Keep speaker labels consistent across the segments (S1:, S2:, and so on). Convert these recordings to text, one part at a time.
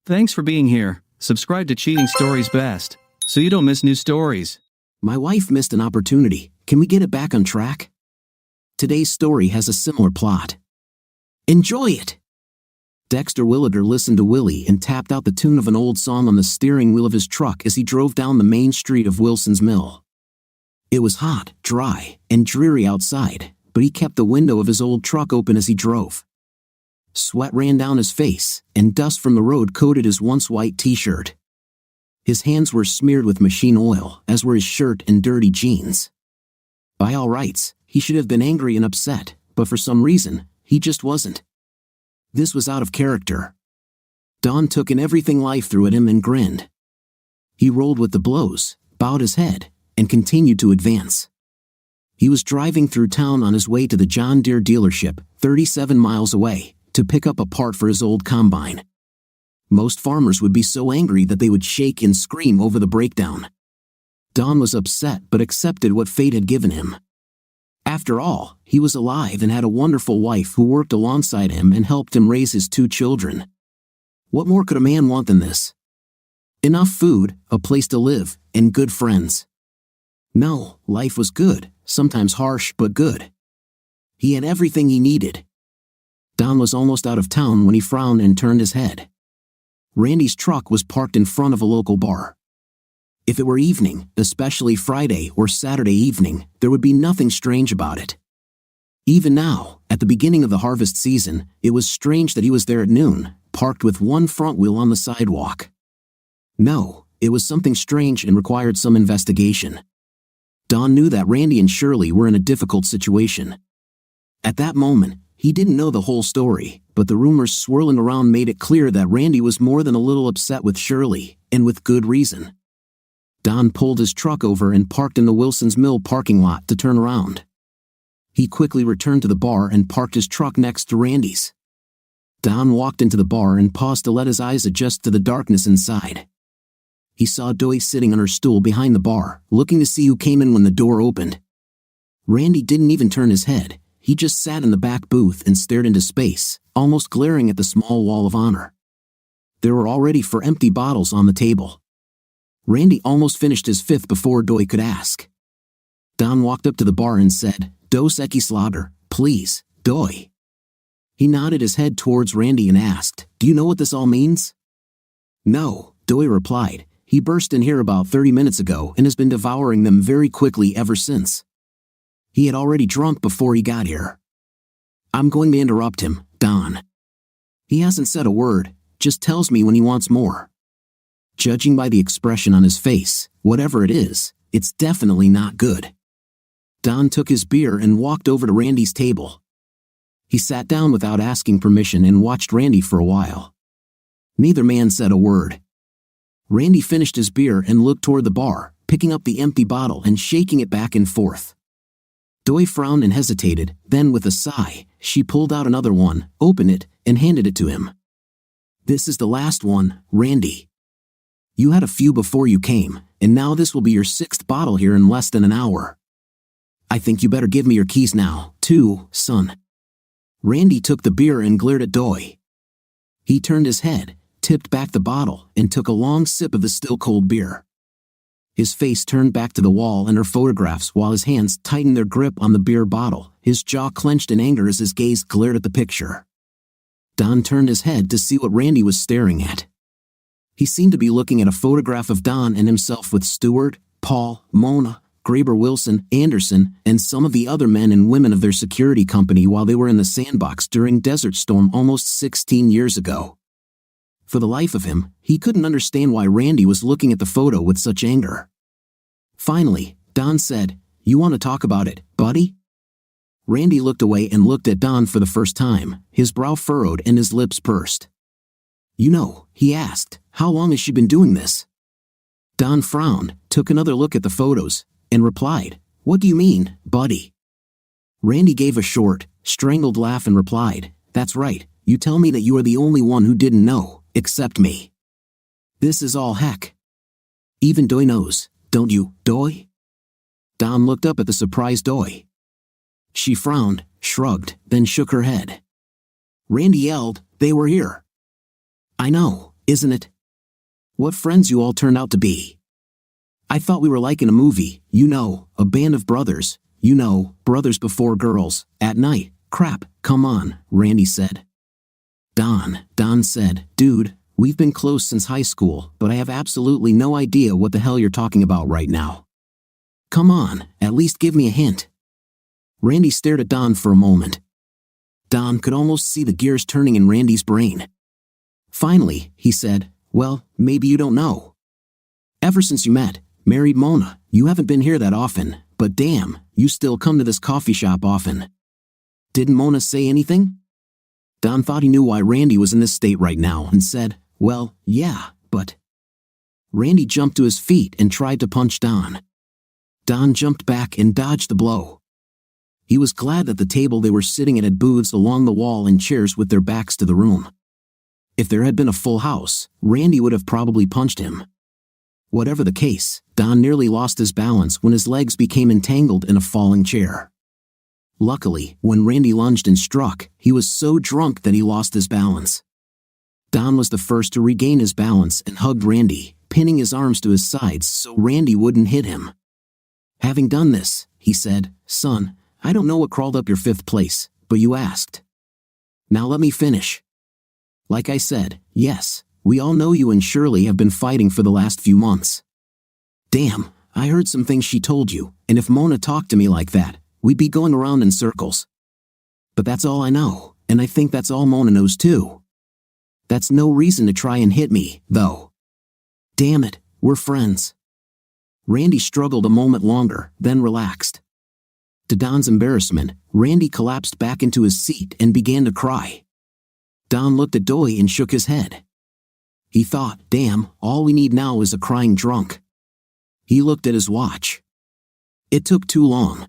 S1: Thanks for being here. Subscribe to Cheating Stories Best, so you don't miss new stories.
S2: My wife missed an opportunity. Can we get it back on track? Today's story has a similar plot. Enjoy it! Dexter Williger listened to Willie and tapped out the tune of an old song on the steering wheel of his truck as he drove down the main street of Wilson's Mill. It was hot, dry, and dreary outside, but he kept the window of his old truck open as he drove. Sweat ran down his face, and dust from the road coated his once white t-shirt. His hands were smeared with machine oil, as were his shirt and dirty jeans. By all rights, he should have been angry and upset, but for some reason, he just wasn't. This was out of character. Don took in everything life threw at him and grinned. He rolled with the blows, bowed his head, and continued to advance. He was driving through town on his way to the John Deere dealership, 37 miles away, to pick up a part for his old combine. Most farmers would be so angry that they would shake and scream over the breakdown. Don was upset but accepted what fate had given him. After all, he was alive and had a wonderful wife who worked alongside him and helped him raise his 2 children. What more could a man want than this? Enough food, a place to live, and good friends. No, life was good, sometimes harsh but good. He had everything he needed. Don was almost out of town when he frowned and turned his head. Randy's truck was parked in front of a local bar. If it were evening, especially Friday or Saturday evening, there would be nothing strange about it. Even now, at the beginning of the harvest season, it was strange that he was there at noon, parked with one front wheel on the sidewalk. No, it was something strange and required some investigation. Don knew that Randy and Shirley were in a difficult situation. At that moment, he didn't know the whole story, but the rumors swirling around made it clear that Randy was more than a little upset with Shirley, and with good reason. Don pulled his truck over and parked in the Wilson's Mill parking lot to turn around. He quickly returned to the bar and parked his truck next to Randy's. Don walked into the bar and paused to let his eyes adjust to the darkness inside. He saw Doi sitting on her stool behind the bar, looking to see who came in when the door opened. Randy didn't even turn his head. He just sat in the back booth and stared into space, almost glaring at the small wall of honor. There were already 4 empty bottles on the table. Randy almost finished his 5th before Doi could ask. Don walked up to the bar and said, "Dos Equis Lager, please, Doi." He nodded his head towards Randy and asked, "Do you know what this all means?" "No," Doi replied. "He burst in here about 30 minutes ago and has been devouring them very quickly ever since. He had already drunk before he got here." "I'm going to interrupt him, Don. He hasn't said a word, just tells me when he wants more. Judging by the expression on his face, whatever it is, it's definitely not good." Don took his beer and walked over to Randy's table. He sat down without asking permission and watched Randy for a while. Neither man said a word. Randy finished his beer and looked toward the bar, picking up the empty bottle and shaking it back and forth. Doi frowned and hesitated, then with a sigh, she pulled out another one, opened it, and handed it to him. "This is the last one, Randy. You had a few before you came, and now this will be your 6th bottle here in less than an hour. I think you better give me your keys now, too, son." Randy took the beer and glared at Doi. He turned his head, tipped back the bottle, and took a long sip of the still-cold beer. His face turned back to the wall and her photographs while his hands tightened their grip on the beer bottle, his jaw clenched in anger as his gaze glared at the picture. Don turned his head to see what Randy was staring at. He seemed to be looking at a photograph of Don and himself with Stewart, Paul, Mona, Graber Wilson, Anderson, and some of the other men and women of their security company while they were in the sandbox during Desert Storm almost 16 years ago. For the life of him, he couldn't understand why Randy was looking at the photo with such anger. Finally, Don said, "You want to talk about it, buddy?" Randy looked away and looked at Don for the first time, his brow furrowed and his lips pursed. "You know," he asked, "how long has she been doing this?" Don frowned, took another look at the photos, and replied, "What do you mean, buddy?" Randy gave a short, strangled laugh and replied, "That's right, you tell me that you are the only one who didn't know, except me. This is all heck. Even Doi knows, don't you, Doi?" Don looked up at the surprised Doi. She frowned, shrugged, then shook her head. Randy yelled, "They were here." "I know, isn't it? What friends you all turned out to be. I thought we were like in a movie, a band of brothers, brothers before girls, at night. Crap, come on, Randy said. Don said, dude, we've been close since high school, but I have absolutely no idea what the hell you're talking about right now. Come on, at least give me a hint. Randy stared at Don for a moment. Don could almost see the gears turning in Randy's brain. Finally, he said, well, maybe you don't know. Ever since you married Mona, you haven't been here that often, but damn, you still come to this coffee shop often. Didn't Mona say anything? Don thought he knew why Randy was in this state right now and said, well, yeah, but... Randy jumped to his feet and tried to punch Don. Don jumped back and dodged the blow. He was glad that the table they were sitting at had booths along the wall and chairs with their backs to the room. If there had been a full house, Randy would have probably punched him. Whatever the case, Don nearly lost his balance when his legs became entangled in a falling chair. Luckily, when Randy lunged and struck, he was so drunk that he lost his balance. Don was the first to regain his balance and hugged Randy, pinning his arms to his sides so Randy wouldn't hit him. Having done this, he said, son, I don't know what crawled up your fifth place, but you asked. Now let me finish. Like I said, yes, we all know you and Shirley have been fighting for the last few months. Damn, I heard some things she told you, and if Mona talked to me like that, we'd be going around in circles. But that's all I know, and I think that's all Mona knows too. That's no reason to try and hit me, though. Damn it, we're friends. Randy struggled a moment longer, then relaxed. To Don's embarrassment, Randy collapsed back into his seat and began to cry. Don looked at Doy and shook his head. He thought, damn, all we need now is a crying drunk. He looked at his watch. It took too long.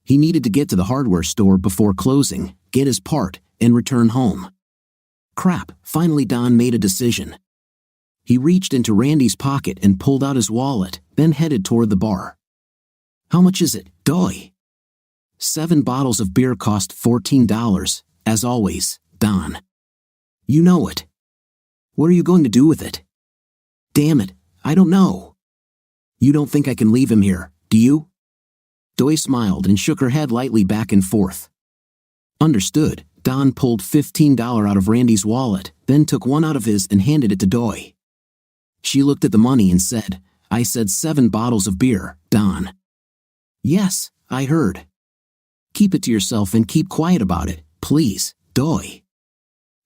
S2: He needed to get to the hardware store before closing, get his part, and return home. Crap, finally Don made a decision. He reached into Randy's pocket and pulled out his wallet, then headed toward the bar. How much is it, Doy? 7 bottles of beer cost $14, as always, Don. You know it. What are you going to do with it? Damn it, I don't know. You don't think I can leave him here, do you? Doy smiled and shook her head lightly back and forth. Understood. Don pulled $15 out of Randy's wallet, then took one out of his and handed it to Doy. She looked at the money and said, I said 7 bottles of beer, Don. Yes, I heard. Keep it to yourself and keep quiet about it, please, Doy.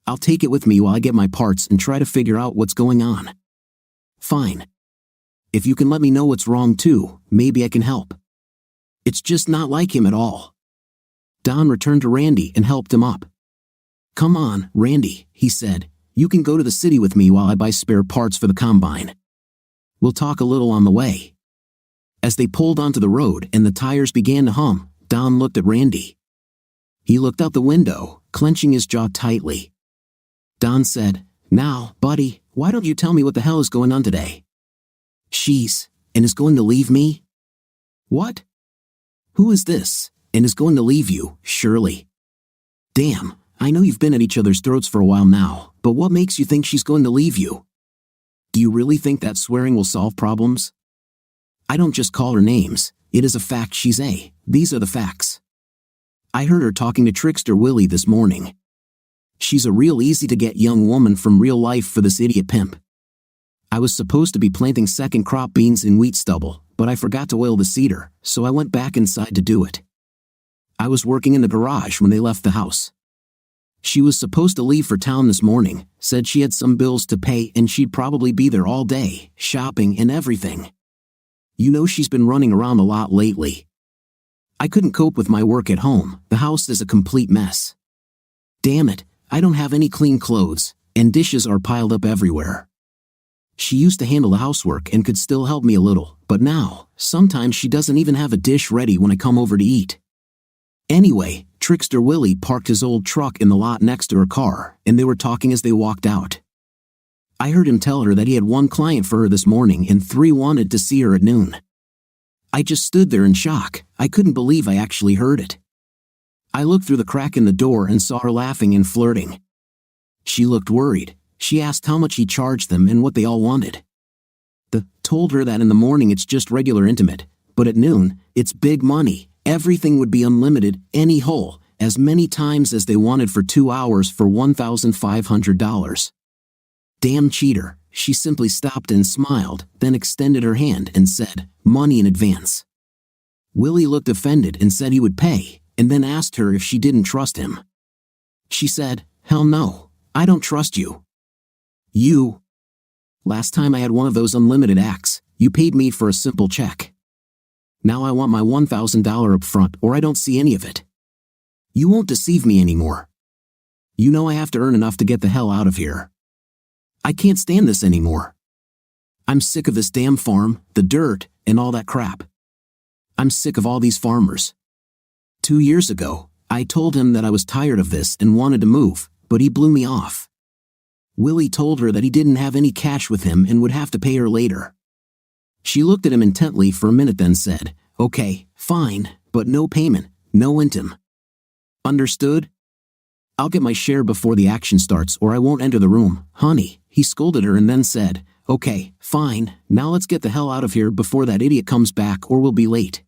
S2: I'll take it with me while I get my parts and try to figure out what's going on. Fine. If you can let me know what's wrong too, maybe I can help. It's just not like him at all. Don returned to Randy and helped him up. Come on, Randy, he said. You can go to the city with me while I buy spare parts for the combine. We'll talk a little on the way. As they pulled onto the road and the tires began to hum, Don looked at Randy. He looked out the window, clenching his jaw tightly. Don said, now, buddy, why don't you tell me what the hell is going on today? She's, and is going to leave me? What? Who is this, and is going to leave you, Shirley? Damn, I know you've been at each other's throats for a while now, but what makes you think she's going to leave you? Do you really think that swearing will solve problems? I don't just call her names, it is a fact she's a, these are the facts. I heard her talking to Trickster Willie this morning. She's a real easy-to-get young woman from real life for this idiot pimp. I was supposed to be planting second crop beans in wheat stubble, but I forgot to oil the seeder, so I went back inside to do it. I was working in the garage when they left the house. She was supposed to leave for town this morning, said she had some bills to pay and she'd probably be there all day, shopping and everything. You know she's been running around a lot lately. I couldn't cope with my work at home, the house is a complete mess. Damn it, I don't have any clean clothes, and dishes are piled up everywhere. She used to handle the housework and could still help me a little, but now, sometimes she doesn't even have a dish ready when I come over to eat. Anyway, Trickster Willie parked his old truck in the lot next to her car, and they were talking as they walked out. I heard him tell her that he had 1 client for her this morning and 3 wanted to see her at noon. I just stood there in shock, I couldn't believe I actually heard it. I looked through the crack in the door and saw her laughing and flirting. She looked worried. She asked how much he charged them and what they all wanted. The told her that in the morning it's just regular intimate, but at noon, it's big money. Everything would be unlimited, any hole, as many times as they wanted for 2 hours for $1,500. Damn cheater, she simply stopped and smiled, then extended her hand and said, money in advance. Willie looked offended and said he would pay, and then asked her if she didn't trust him. She said, hell no, I don't trust you. You. Last time I had one of those unlimited acts, you paid me for a simple check. Now I want my $1,000 up front or I don't see any of it. You won't deceive me anymore. You know I have to earn enough to get the hell out of here. I can't stand this anymore. I'm sick of this damn farm, the dirt, and all that crap. I'm sick of all these farmers. 2 years ago, I told him that I was tired of this and wanted to move, but he blew me off. Willie told her that he didn't have any cash with him and would have to pay her later. She looked at him intently for a minute then said, okay, fine, but no payment, no intim. Understood? I'll get my share before the action starts or I won't enter the room, honey, he scolded her and then said, okay, fine, now let's get the hell out of here before that idiot comes back or we'll be late.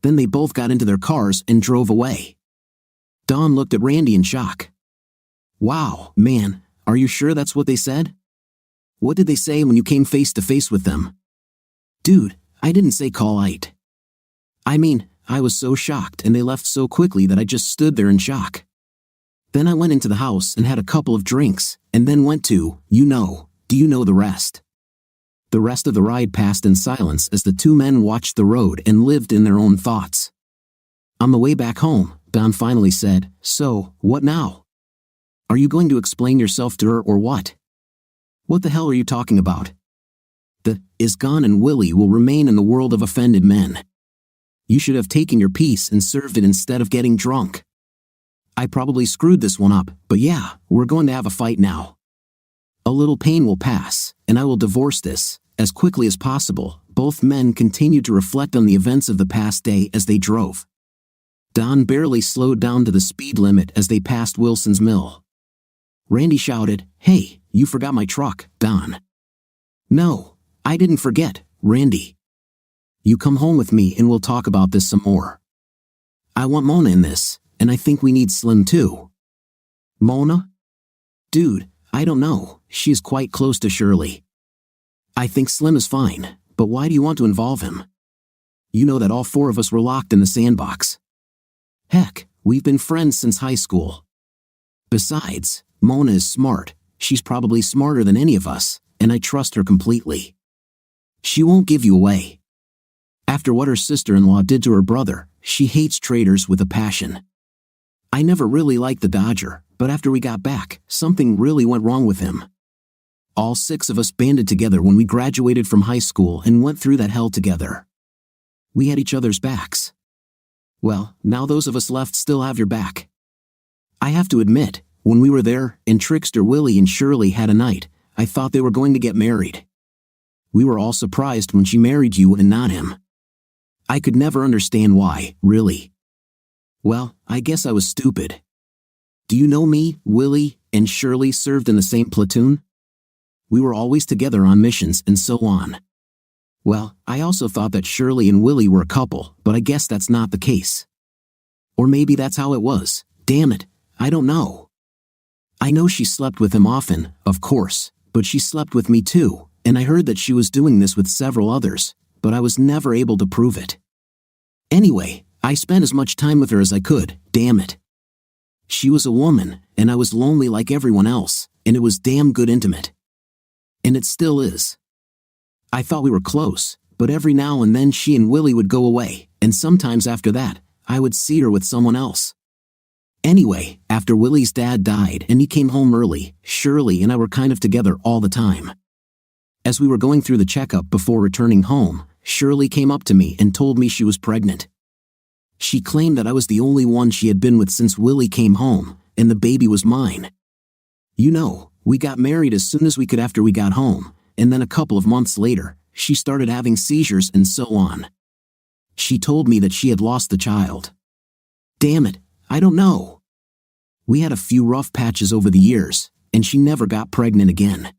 S2: Then they both got into their cars and drove away. Dawn looked at Randy in shock. Wow, man, are you sure that's what they said? What did they say when you came face to face with them? Dude, I didn't say call it. I mean, I was so shocked and they left so quickly that I just stood there in shock. Then I went into the house and had a couple of drinks, and then went to, do you know the rest? The rest of the ride passed in silence as the two men watched the road and lived in their own thoughts. On the way back home, Don finally said, so, what now? Are you going to explain yourself to her or what? What the hell are you talking about? The is gone and Willie will remain in the world of offended men. You should have taken your piece and served it instead of getting drunk. I probably screwed this one up, but yeah, we're going to have a fight now. A little pain will pass, and I will divorce this, as quickly as possible. Both men continued to reflect on the events of the past day as they drove. Don barely slowed down to the speed limit as they passed Wilson's Mill. Randy shouted, hey, you forgot my truck, Don. No, I didn't forget, Randy. You come home with me and we'll talk about this some more. I want Mona in this, and I think we need Slim too. Mona? Dude, I don't know, she's quite close to Shirley. I think Slim is fine, but why do you want to involve him? You know that all four of us were locked in the sandbox. Heck, we've been friends since high school. Besides, Mona is smart, she's probably smarter than any of us, and I trust her completely. She won't give you away. After what her sister-in-law did to her brother, she hates traitors with a passion. I never really liked the Dodger, but after we got back, something really went wrong with him. All 6 of us banded together when we graduated from high school and went through that hell together. We had each other's backs. Well, now those of us left still have your back. I have to admit, when we were there, and Trickster Willie and Shirley had a night, I thought they were going to get married. We were all surprised when she married you and not him. I could never understand why, really. Well, I guess I was stupid. Do you know me, Willie, and Shirley served in the same platoon? We were always together on missions and so on. Well, I also thought that Shirley and Willie were a couple, but I guess that's not the case. Or maybe that's how it was, damn it, I don't know. I know she slept with him often, of course, but she slept with me too, and I heard that she was doing this with several others, but I was never able to prove it. Anyway, I spent as much time with her as I could, damn it. She was a woman, and I was lonely like everyone else, and it was damn good intimate. And it still is. I thought we were close, but every now and then she and Willie would go away, and sometimes after that, I would see her with someone else. Anyway, after Willie's dad died and he came home early, Shirley and I were kind of together all the time. As we were going through the checkup before returning home, Shirley came up to me and told me she was pregnant. She claimed that I was the only one she had been with since Willie came home, and the baby was mine. You know, we got married as soon as we could after we got home, and then a couple of months later, she started having seizures and so on. She told me that she had lost the child. Damn it, I don't know. We had a few rough patches over the years, and she never got pregnant again.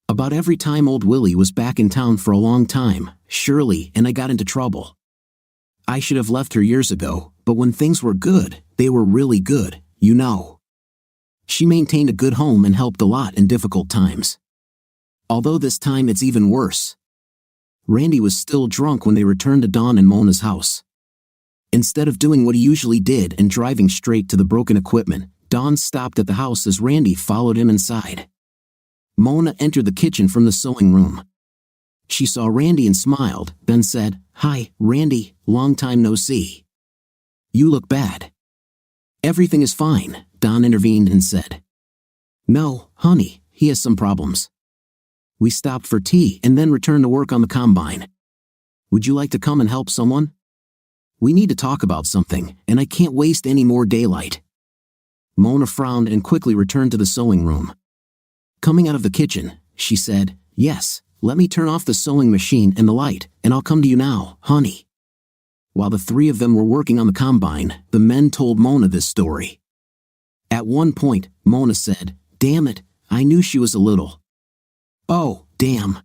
S2: About every time old Willie was back in town for a long time, Shirley and I got into trouble. I should have left her years ago, but when things were good, they were really good, you know. She maintained a good home and helped a lot in difficult times. Although this time it's even worse. Randy was still drunk when they returned to Dawn and Mona's house. Instead of doing what he usually did and driving straight to the broken equipment, Dawn stopped at the house as Randy followed him inside. Mona entered the kitchen from the sewing room. She saw Randy and smiled, then said, "Hi, Randy, long time no see. You look bad." "Everything is fine," Dawn intervened and said. "No, honey, he has some problems. We stopped for tea and then returned to work on the combine. Would you like to come and help someone? We need to talk about something, and I can't waste any more daylight." Mona frowned and quickly returned to the sewing room. Coming out of the kitchen, she said, "Yes, let me turn off the sewing machine and the light, and I'll come to you now, honey." While the three of them were working on the combine, the men told Mona this story. At one point, Mona said, "Damn it, I knew she was a little. Oh, damn.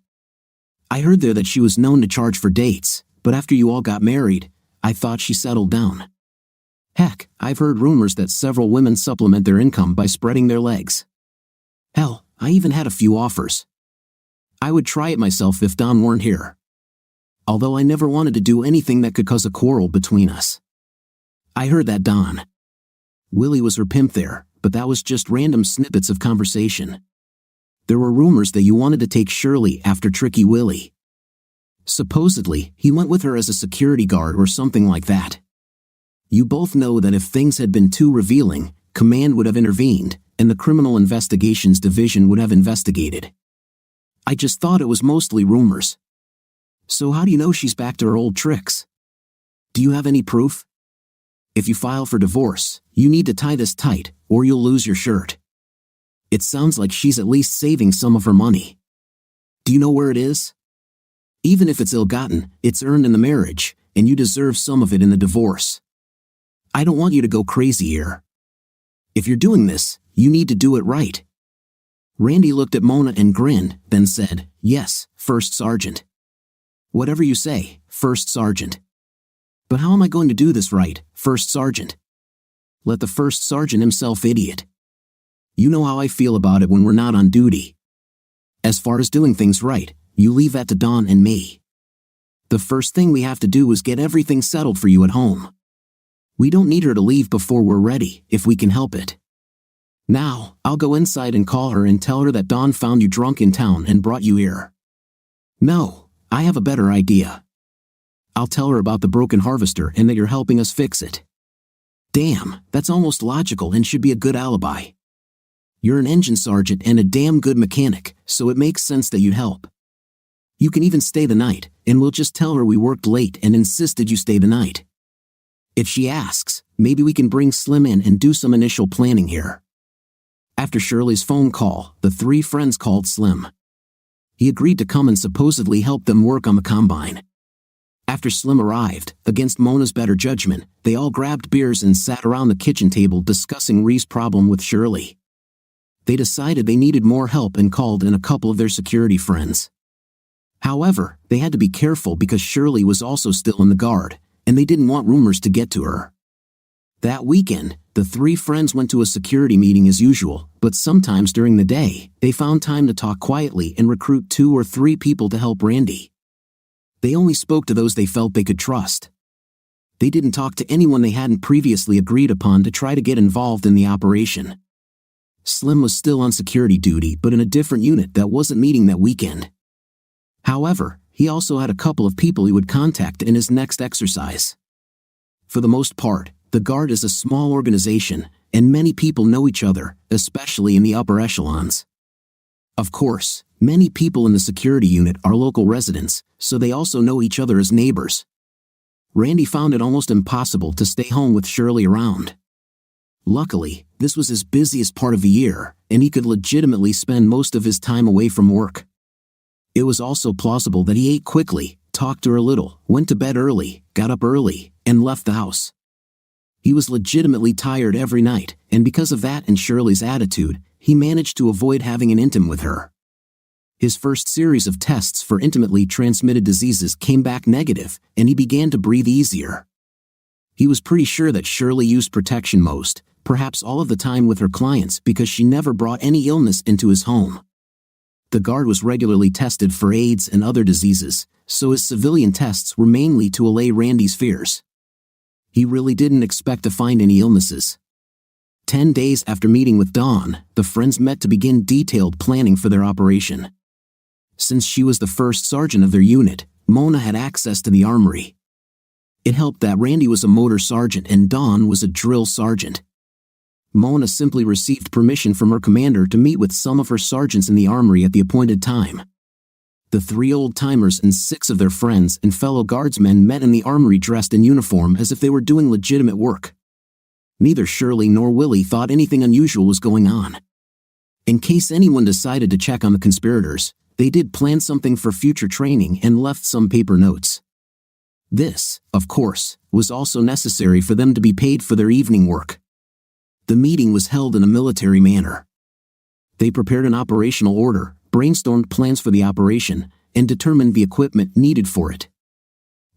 S2: I heard there that she was known to charge for dates, but after you all got married, I thought she settled down. Heck, I've heard rumors that several women supplement their income by spreading their legs. Hell, I even had a few offers. I would try it myself if Dawn weren't here. Although I never wanted to do anything that could cause a quarrel between us." I heard that, Dawn. Willie was her pimp there, but that was just random snippets of conversation. There were rumors that you wanted to take Shirley after Tricky Willie. Supposedly, he went with her as a security guard or something like that. You both know that if things had been too revealing, Command would have intervened, and the Criminal Investigations Division would have investigated. I just thought it was mostly rumors. So how do you know she's back to her old tricks? Do you have any proof? If you file for divorce, you need to tie this tight, or you'll lose your shirt. It sounds like she's at least saving some of her money. Do you know where it is? Even if it's ill-gotten, it's earned in the marriage, and you deserve some of it in the divorce. I don't want you to go crazy here. If you're doing this, you need to do it right." Randy looked at Mona and grinned, then said, "Yes, First Sergeant." "Whatever you say, First Sergeant." "But how am I going to do this right, First Sergeant?" "Let the First Sergeant himself, idiot. You know how I feel about it when we're not on duty. As far as doing things right, you leave that to Dawn and me. The first thing we have to do is get everything settled for you at home. We don't need her to leave before we're ready, if we can help it. Now, I'll go inside and call her and tell her that Dawn found you drunk in town and brought you here. No, I have a better idea. I'll tell her about the broken harvester and that you're helping us fix it. Damn, that's almost logical and should be a good alibi. You're an engine sergeant and a damn good mechanic, so it makes sense that you'd help. You can even stay the night, and we'll just tell her we worked late and insisted you stay the night. If she asks, maybe we can bring Slim in and do some initial planning here." After Shirley's phone call, the three friends called Slim. He agreed to come and supposedly help them work on the combine. After Slim arrived, against Mona's better judgment, they all grabbed beers and sat around the kitchen table discussing Ree's problem with Shirley. They decided they needed more help and called in a couple of their security friends. However, they had to be careful because Shirley was also still in the guard, and they didn't want rumors to get to her. That weekend, the three friends went to a security meeting as usual, but sometimes during the day, they found time to talk quietly and recruit 2 or 3 people to help Randy. They only spoke to those they felt they could trust. They didn't talk to anyone they hadn't previously agreed upon to try to get involved in the operation. Slim was still on security duty but in a different unit that wasn't meeting that weekend. However, he also had a couple of people he would contact in his next exercise. For the most part, the Guard is a small organization, and many people know each other, especially in the upper echelons. Of course, many people in the security unit are local residents, so they also know each other as neighbors. Randy found it almost impossible to stay home with Shirley around. Luckily, this was his busiest part of the year, and he could legitimately spend most of his time away from work. It was also plausible that he ate quickly, talked to her a little, went to bed early, got up early, and left the house. He was legitimately tired every night, and because of that and Shirley's attitude, he managed to avoid having an intim with her. His first series of tests for intimately transmitted diseases came back negative, and he began to breathe easier. He was pretty sure that Shirley used protection most, perhaps all of the time with her clients, because she never brought any illness into his home. The guard was regularly tested for AIDS and other diseases, so his civilian tests were mainly to allay Randy's fears. He really didn't expect to find any illnesses. 10 days after meeting with Dawn, the friends met to begin detailed planning for their operation. Since she was the first sergeant of their unit, Mona had access to the armory. It helped that Randy was a motor sergeant and Dawn was a drill sergeant. Mona simply received permission from her commander to meet with some of her sergeants in the armory at the appointed time. The 3 old-timers and 6 of their friends and fellow guardsmen met in the armory dressed in uniform as if they were doing legitimate work. Neither Shirley nor Willie thought anything unusual was going on. In case anyone decided to check on the conspirators, they did plan something for future training and left some paper notes. This, of course, was also necessary for them to be paid for their evening work. The meeting was held in a military manner. They prepared an operational order, brainstormed plans for the operation, and determined the equipment needed for it.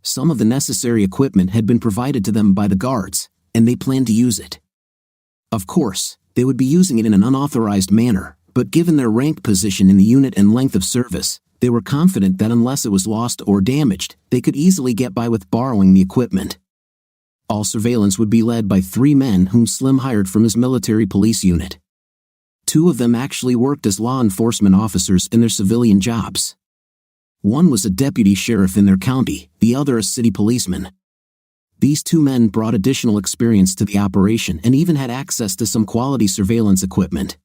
S2: Some of the necessary equipment had been provided to them by the guards, and they planned to use it. Of course, they would be using it in an unauthorized manner, but given their rank position in the unit and length of service, they were confident that unless it was lost or damaged, they could easily get by with borrowing the equipment. All surveillance would be led by 3 men whom Slim hired from his military police unit. 2 of them actually worked as law enforcement officers in their civilian jobs. One was a deputy sheriff in their county, the other a city policeman. These 2 men brought additional experience to the operation and even had access to some quality surveillance equipment.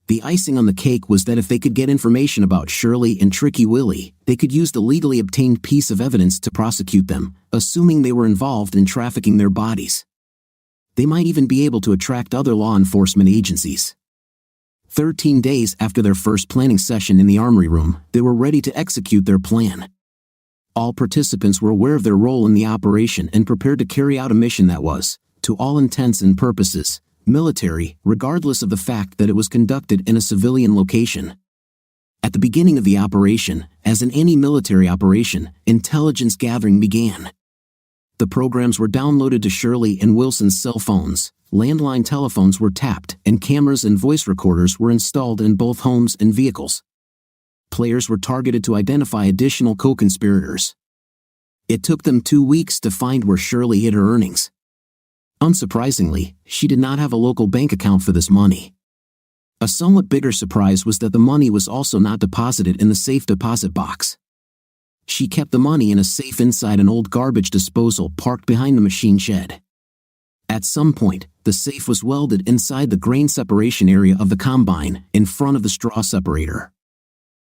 S2: The icing on the cake was that if they could get information about Shirley and Tricky Willie, they could use the legally obtained piece of evidence to prosecute them, assuming they were involved in trafficking their bodies. They might even be able to attract other law enforcement agencies. 13 days after their first planning session in the armory room, they were ready to execute their plan. All participants were aware of their role in the operation and prepared to carry out a mission that was, to all intents and purposes, military, regardless of the fact that it was conducted in a civilian location. At the beginning of the operation, as in any military operation, intelligence gathering began. The programs were downloaded to Shirley and Wilson's cell phones, landline telephones were tapped, and cameras and voice recorders were installed in both homes and vehicles. Players were targeted to identify additional co-conspirators. It took them 2 weeks to find where Shirley hid her earnings. Unsurprisingly, she did not have a local bank account for this money. A somewhat bigger surprise was that the money was also not deposited in the safe deposit box. She kept the money in a safe inside an old garbage disposal parked behind the machine shed. At some point, the safe was welded inside the grain separation area of the combine, in front of the straw separator.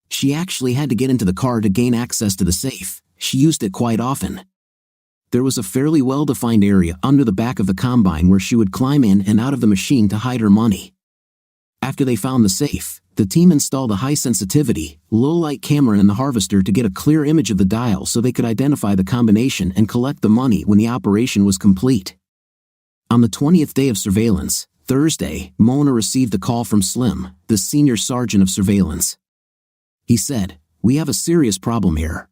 S2: She actually had to get into the car to gain access to the safe. She used it quite often. There was a fairly well-defined area under the back of the combine where she would climb in and out of the machine to hide her money. After they found the safe, the team installed a high-sensitivity, low-light camera in the harvester to get a clear image of the dial so they could identify the combination and collect the money when the operation was complete. On the 20th day of surveillance, Thursday, Mona received a call from Slim, the senior sergeant of surveillance. He said, "We have a serious problem here.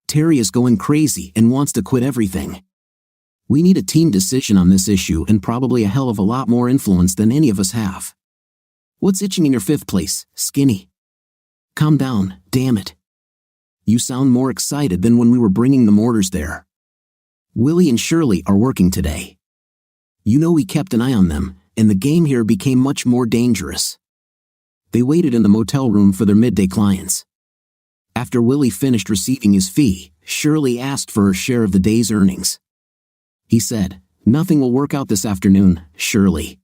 S2: Terry is going crazy and wants to quit everything. We need a team decision on this issue and probably a hell of a lot more influence than any of us have. What's itching in your 5th place, Skinny? Calm down, damn it. You sound more excited than when we were bringing the mortars there. Willie and Shirley are working today. You know we kept an eye on them, and the game here became much more dangerous." They waited in the motel room for their midday clients. After Willie finished receiving his fee, Shirley asked for her share of the day's earnings. He said, "Nothing will work out this afternoon, Shirley.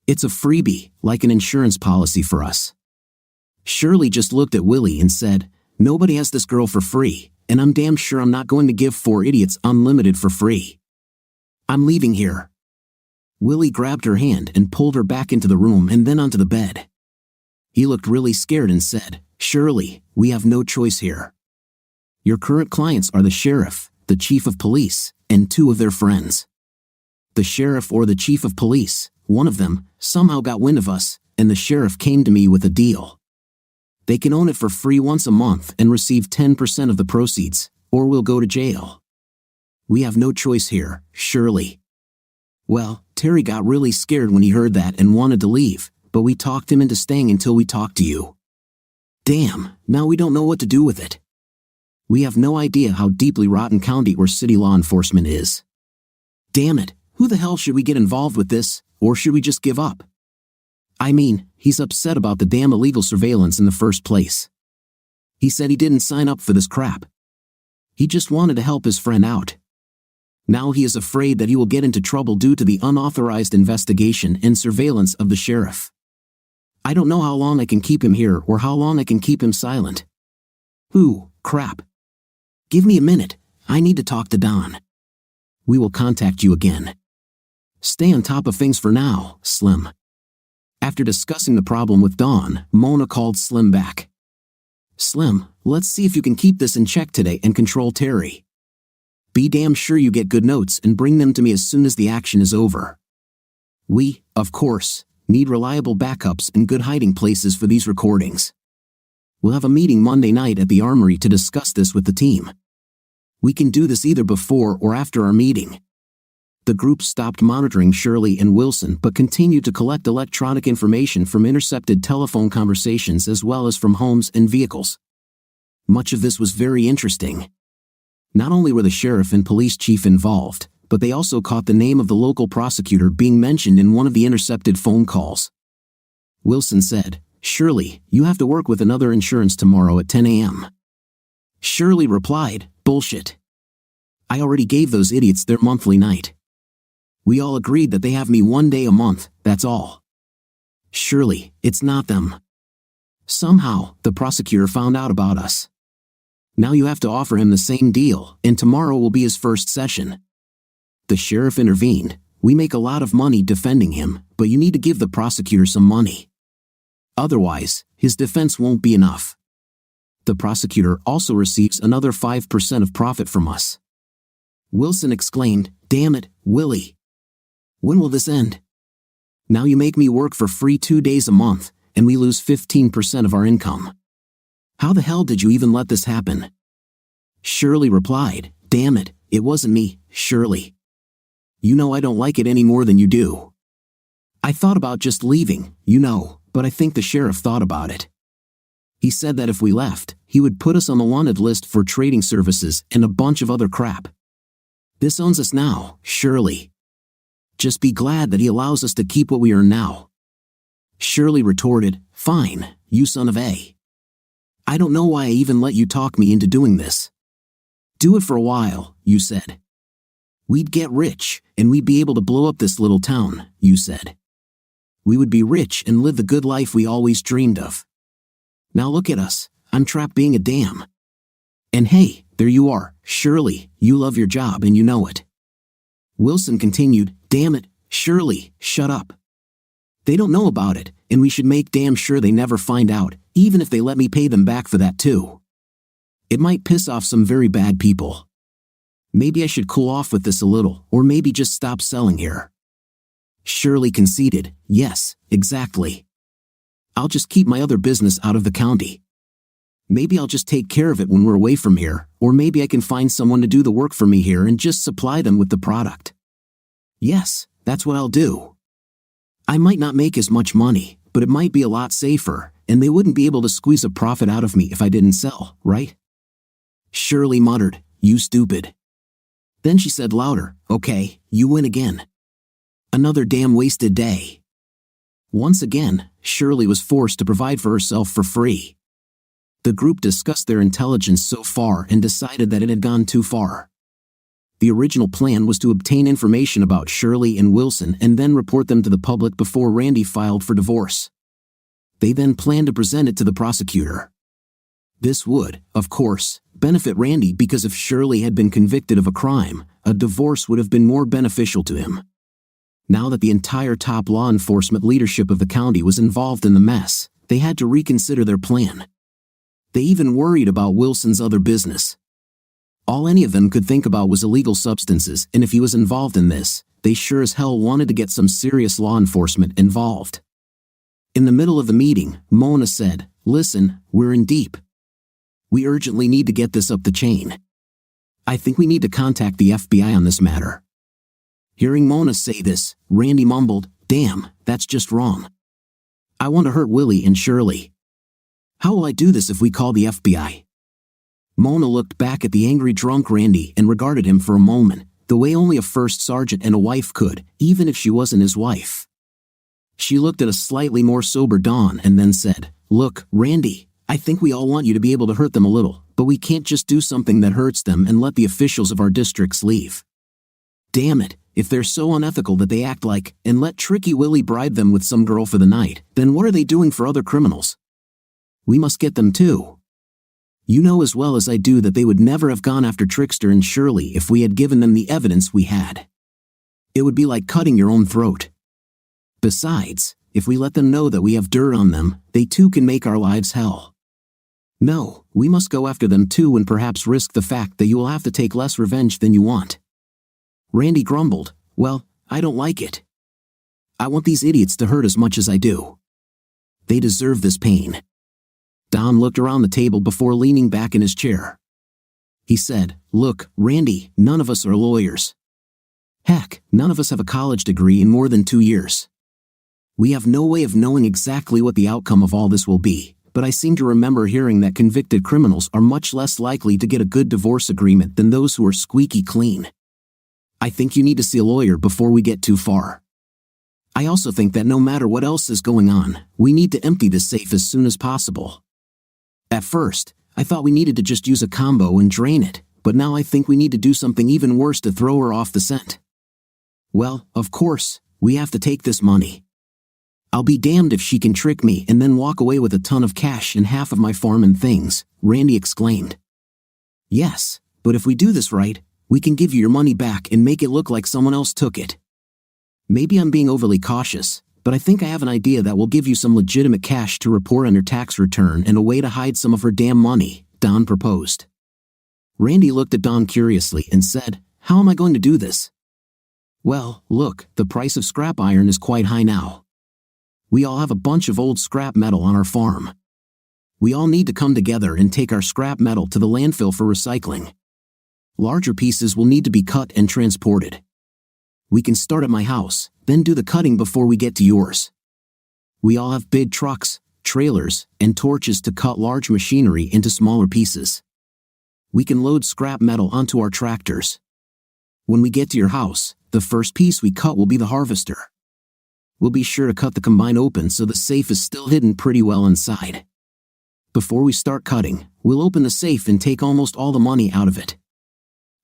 S2: It's a freebie, like an insurance policy for us." Shirley just looked at Willie and said, "Nobody has this girl for free, and I'm damn sure I'm not going to give 4 idiots unlimited for free. I'm leaving here." Willie grabbed her hand and pulled her back into the room and then onto the bed. He looked really scared and said, "Shirley, we have no choice here. Your current clients are the sheriff, the chief of police, and 2 of their friends. The sheriff or the chief of police, one of them, somehow got wind of us, and the sheriff came to me with a deal. They can own it for free once a month and receive 10% of the proceeds, or we'll go to jail. We have no choice here, Shirley. Well, Terry got really scared when he heard that and wanted to leave, but we talked him into staying until we talked to you. Damn, now we don't know what to do with it. We have no idea how deeply rotten county or city law enforcement is. Damn it, who the hell should we get involved with this, or should we just give up? I mean, he's upset about the damn illegal surveillance in the first place. He said he didn't sign up for this crap. He just wanted to help his friend out. Now he is afraid that he will get into trouble due to the unauthorized investigation and surveillance of the sheriff. I don't know how long I can keep him here or how long I can keep him silent. Ooh, crap. Give me a minute, I need to talk to Don. We will contact you again. Stay on top of things for now, Slim. After discussing the problem with Dawn, Mona called Slim back. Slim, let's see if you can keep this in check today and control Terry. Be damn sure you get good notes and bring them to me as soon as the action is over. We, of course, need reliable backups and good hiding places for these recordings. We'll have a meeting Monday night at the Armory to discuss this with the team. We can do this either before or after our meeting. The group stopped monitoring Shirley and Wilson but continued to collect electronic information from intercepted telephone conversations as well as from homes and vehicles. Much of this was very interesting. Not only were the sheriff and police chief involved, but they also caught the name of the local prosecutor being mentioned in one of the intercepted phone calls. Wilson said, Shirley, you have to work with another insurance tomorrow at 10 a.m. Shirley replied, bullshit. I already gave those idiots their monthly night. We all agreed that they have me 1 day a month, that's all. Shirley, it's not them. Somehow, the prosecutor found out about us. Now you have to offer him the same deal, and tomorrow will be his first session. The sheriff intervened. We make a lot of money defending him, but you need to give the prosecutor some money. Otherwise, his defense won't be enough. The prosecutor also receives another 5% of profit from us. Wilson exclaimed, damn it, Willie. When will this end? Now you make me work for free 2 days a month, and we lose 15% of our income. How the hell did you even let this happen? Shirley replied, damn it, it wasn't me, Shirley. You know I don't like it any more than you do. I thought about just leaving, but I think the sheriff thought about it. He said that if we left, he would put us on the wanted list for trading services and a bunch of other crap. This owns us now, Shirley. Just be glad that he allows us to keep what we earn now. Shirley retorted, fine, you son of a. I don't know why I even let you talk me into doing this. Do it for a while, you said. We'd get rich, and we'd be able to blow up this little town, you said. We would be rich and live the good life we always dreamed of. Now look at us, I'm trapped being a dam. And hey, there you are, Shirley, you love your job and you know it. Wilson continued, damn it, Shirley, shut up. They don't know about it, and we should make damn sure they never find out, even if they let me pay them back for that too. It might piss off some very bad people. Maybe I should cool off with this a little, or maybe just stop selling here. Shirley conceded, yes, exactly. I'll just keep my other business out of the county. Maybe I'll just take care of it when we're away from here, or maybe I can find someone to do the work for me here and just supply them with the product. Yes, that's what I'll do. I might not make as much money, but it might be a lot safer, and they wouldn't be able to squeeze a profit out of me if I didn't sell, right? Shirley muttered, you stupid. Then she said louder, okay, you win again. Another damn wasted day. Once again, Shirley was forced to provide for herself for free. The group discussed their intelligence so far and decided that it had gone too far. The original plan was to obtain information about Shirley and Wilson and then report them to the public before Randy filed for divorce. They then planned to present it to the prosecutor. This would, of course, benefit Randy because if Shirley had been convicted of a crime, a divorce would have been more beneficial to him. Now that the entire top law enforcement leadership of the county was involved in the mess, they had to reconsider their plan. They even worried about Wilson's other business. All any of them could think about was illegal substances, and if he was involved in this, they sure as hell wanted to get some serious law enforcement involved. In the middle of the meeting, Mona said, "Listen, we're in deep. We urgently need to get this up the chain. I think we need to contact the FBI on this matter." Hearing Mona say this, Randy mumbled, "Damn, that's just wrong. I want to hurt Willie and Shirley. How will I do this if we call the FBI?" Mona looked back at the angry drunk Randy and regarded him for a moment, the way only a first sergeant and a wife could, even if she wasn't his wife. She looked at a slightly more sober Don and then said, "Look, Randy, I think we all want you to be able to hurt them a little, but we can't just do something that hurts them and let the officials of our districts leave. Damn it, if they're so unethical that they act like, and let Tricky Willie bribe them with some girl for the night, then what are they doing for other criminals? We must get them too. You know as well as I do that they would never have gone after Trickster and Shirley if we had given them the evidence we had. It would be like cutting your own throat. Besides, if we let them know that we have dirt on them, they too can make our lives hell. No, we must go after them too and perhaps risk the fact that you will have to take less revenge than you want." Randy grumbled, "Well, I don't like it. I want these idiots to hurt as much as I do. They deserve this pain." Don looked around the table before leaning back in his chair. He said, "Look, Randy, none of us are lawyers. Heck, none of us have a college degree in more than 2 years. We have no way of knowing exactly what the outcome of all this will be, but I seem to remember hearing that convicted criminals are much less likely to get a good divorce agreement than those who are squeaky clean. I think you need to see a lawyer before we get too far. I also think that no matter what else is going on, we need to empty this safe as soon as possible. At first, I thought we needed to just use a combo and drain it, but now I think we need to do something even worse to throw her off the scent. Well, of course, we have to take this money. I'll be damned if she can trick me and then walk away with a ton of cash and half of my farm and things," Randy exclaimed. "Yes, but if we do this right, we can give you your money back and make it look like someone else took it. Maybe I'm being overly cautious, but I think I have an idea that will give you some legitimate cash to report on your tax return and a way to hide some of her damn money," Don proposed. Randy looked at Don curiously and said, "How am I going to do this?" "Well, look, the price of scrap iron is quite high now. We all have a bunch of old scrap metal on our farm. We all need to come together and take our scrap metal to the landfill for recycling. Larger pieces will need to be cut and transported. We can start at my house, then do the cutting before we get to yours. We all have big trucks, trailers, and torches to cut large machinery into smaller pieces. We can load scrap metal onto our tractors. When we get to your house, the first piece we cut will be the harvester. We'll be sure to cut the combine open so the safe is still hidden pretty well inside. Before we start cutting, we'll open the safe and take almost all the money out of it.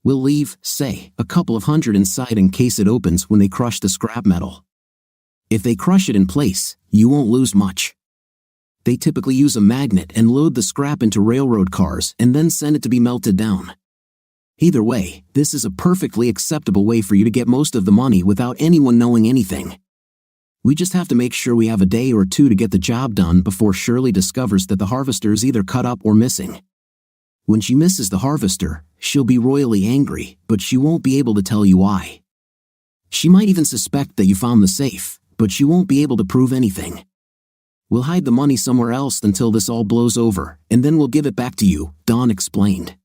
S2: We'll leave, say, a couple of hundred inside in case it opens when they crush the scrap metal. If they crush it in place, you won't lose much. They typically use a magnet and load the scrap into railroad cars and then send it to be melted down. Either way, this is a perfectly acceptable way for you to get most of the money without anyone knowing anything. We just have to make sure we have a day or two to get the job done before Shirley discovers that the harvester is either cut up or missing. When she misses the harvester, she'll be royally angry, but she won't be able to tell you why. She might even suspect that you found the safe, but she won't be able to prove anything. We'll hide the money somewhere else until this all blows over, and then we'll give it back to you," Don explained.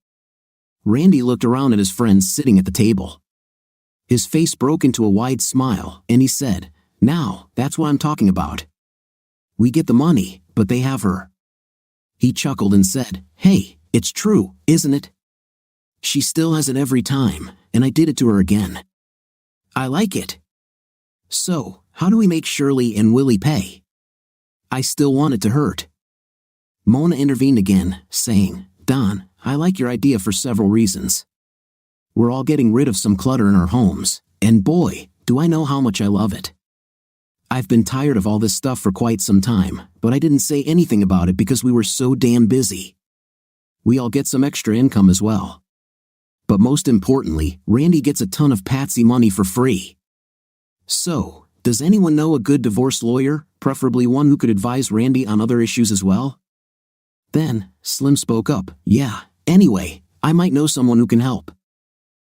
S2: Randy looked around at his friends sitting at the table. His face broke into a wide smile, and he said, "Now, that's what I'm talking about. We get the money, but they have her." He chuckled and said, "Hey, it's true, isn't it? She still has it every time, and I did it to her again. I like it. So, how do we make Shirley and Willie pay? I still want it to hurt." Mona intervened again, saying, "Don, I like your idea for several reasons. We're all getting rid of some clutter in our homes, and boy, do I know how much I love it. I've been tired of all this stuff for quite some time, but I didn't say anything about it because we were so damn busy. We all get some extra income as well. But most importantly, Randy gets a ton of Patsy money for free. So, does anyone know a good divorce lawyer, preferably one who could advise Randy on other issues as well?" Then, Slim spoke up, "Yeah, anyway, I might know someone who can help.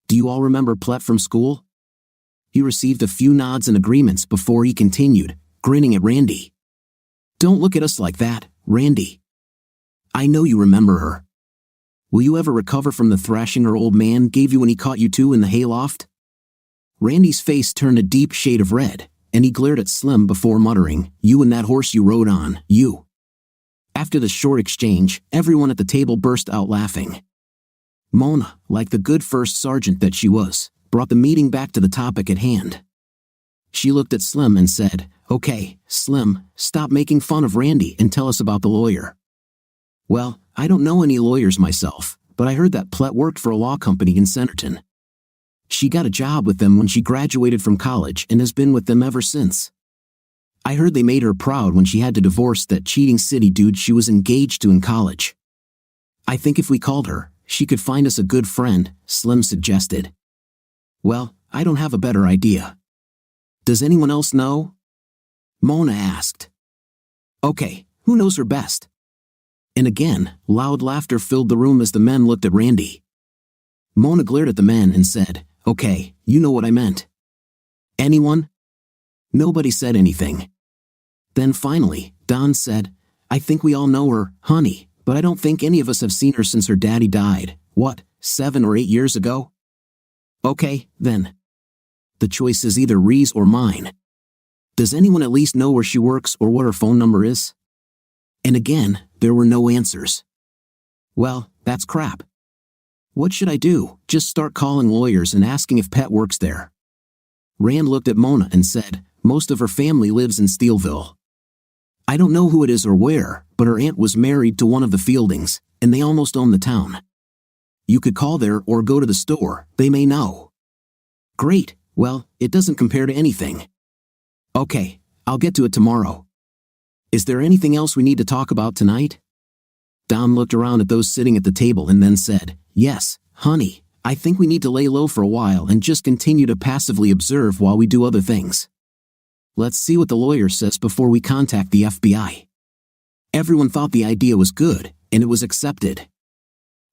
S2: Do you all remember Plet from school? He received a few nods and agreements before he continued, grinning at Randy. "Don't look at us like that, Randy. I know you remember her. Will you ever recover from the thrashing her old man gave you when he caught you two in the hayloft?" Randy's face turned a deep shade of red, and he glared at Slim before muttering, "You and that horse you rode on, you." After the short exchange, everyone at the table burst out laughing. Mona, like the good first sergeant that she was, brought the meeting back to the topic at hand. She looked at Slim and said, "Okay, Slim, stop making fun of Randy and tell us about the lawyer." "Well, I don't know any lawyers myself, but I heard that Plett worked for a law company in Centerton. She got a job with them when she graduated from college and has been with them ever since. I heard they made her proud when she had to divorce that cheating city dude she was engaged to in college. I think if we called her, she could find us a good friend," Slim suggested. "Well, I don't have a better idea. Does anyone else know?" Mona asked. "Okay, who knows her best?" And again, loud laughter filled the room as the men looked at Randy. Mona glared at the men and said, "Okay, you know what I meant. Anyone?" Nobody said anything. Then finally, Don said, "I think we all know her, honey, but I don't think any of us have seen her since her daddy died, 7 or 8 years ago?" "Okay, then. The choice is either Ree's or mine. Does anyone at least know where she works or what her phone number is?" And again, there were no answers. "Well, that's crap. What should I do? Just start calling lawyers and asking if Pet works there?" Rand looked at Mona and said, "Most of her family lives in Steelville. I don't know who it is or where, but her aunt was married to one of the Fieldings, and they almost own the town. You could call there or go to the store, they may know." "Great, well, it doesn't compare to anything." "Okay, I'll get to it tomorrow. Is there anything else we need to talk about tonight?" Don looked around at those sitting at the table and then said, "Yes, honey, I think we need to lay low for a while and just continue to passively observe while we do other things. Let's see what the lawyer says before we contact the FBI." Everyone thought the idea was good, and it was accepted.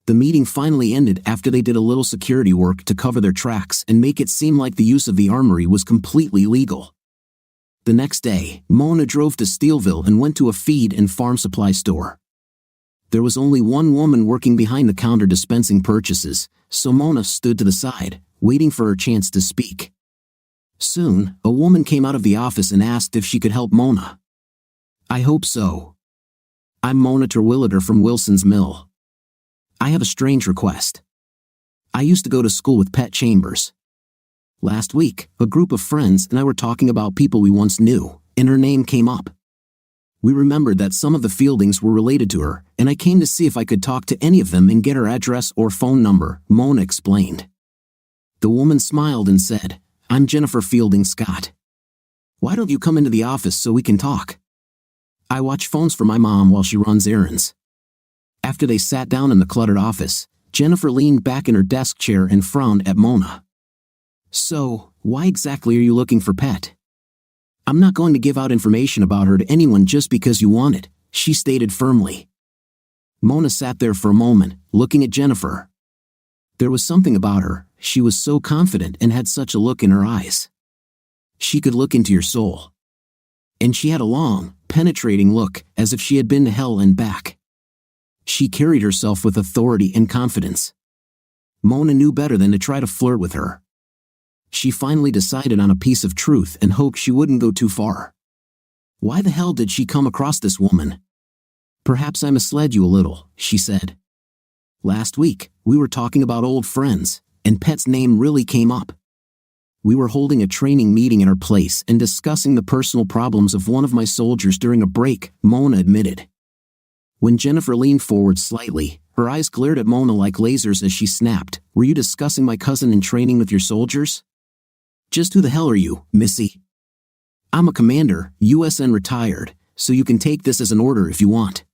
S2: The meeting finally ended after they did a little security work to cover their tracks and make it seem like the use of the armory was completely legal. The next day, Mona drove to Steelville and went to a feed and farm supply store. There was only one woman working behind the counter dispensing purchases, so Mona stood to the side, waiting for her chance to speak. Soon, a woman came out of the office and asked if she could help Mona. "I hope so. I'm Mona Terwilliger from Wilson's Mill. I have a strange request. I used to go to school with Pet Chambers. Last week, a group of friends and I were talking about people we once knew, and her name came up. We remembered that some of the Fieldings were related to her, and I came to see if I could talk to any of them and get her address or phone number," Mona explained. The woman smiled and said, "I'm Jennifer Fielding Scott. Why don't you come into the office so we can talk? I watch phones for my mom while she runs errands." After they sat down in the cluttered office, Jennifer leaned back in her desk chair and frowned at Mona. "So, why exactly are you looking for Pet?" "I'm not going to give out information about her to anyone just because you want it," she stated firmly. Mona sat there for a moment, looking at Jennifer. There was something about her, she was so confident and had such a look in her eyes. She could look into your soul. And she had a long, penetrating look, as if she had been to hell and back. She carried herself with authority and confidence. Mona knew better than to try to flirt with her. She finally decided on a piece of truth and hoped she wouldn't go too far. Why the hell did she come across this woman? "Perhaps I misled you a little," she said. "Last week, we were talking about old friends, and Pet's name really came up. We were holding a training meeting at our place and discussing the personal problems of one of my soldiers during a break," Mona admitted. When Jennifer leaned forward slightly, her eyes glared at Mona like lasers as she snapped, "Were you discussing my cousin in training with your soldiers?" "Just who the hell are you, Missy?" "I'm a commander, USN retired, so you can take this as an order if you want.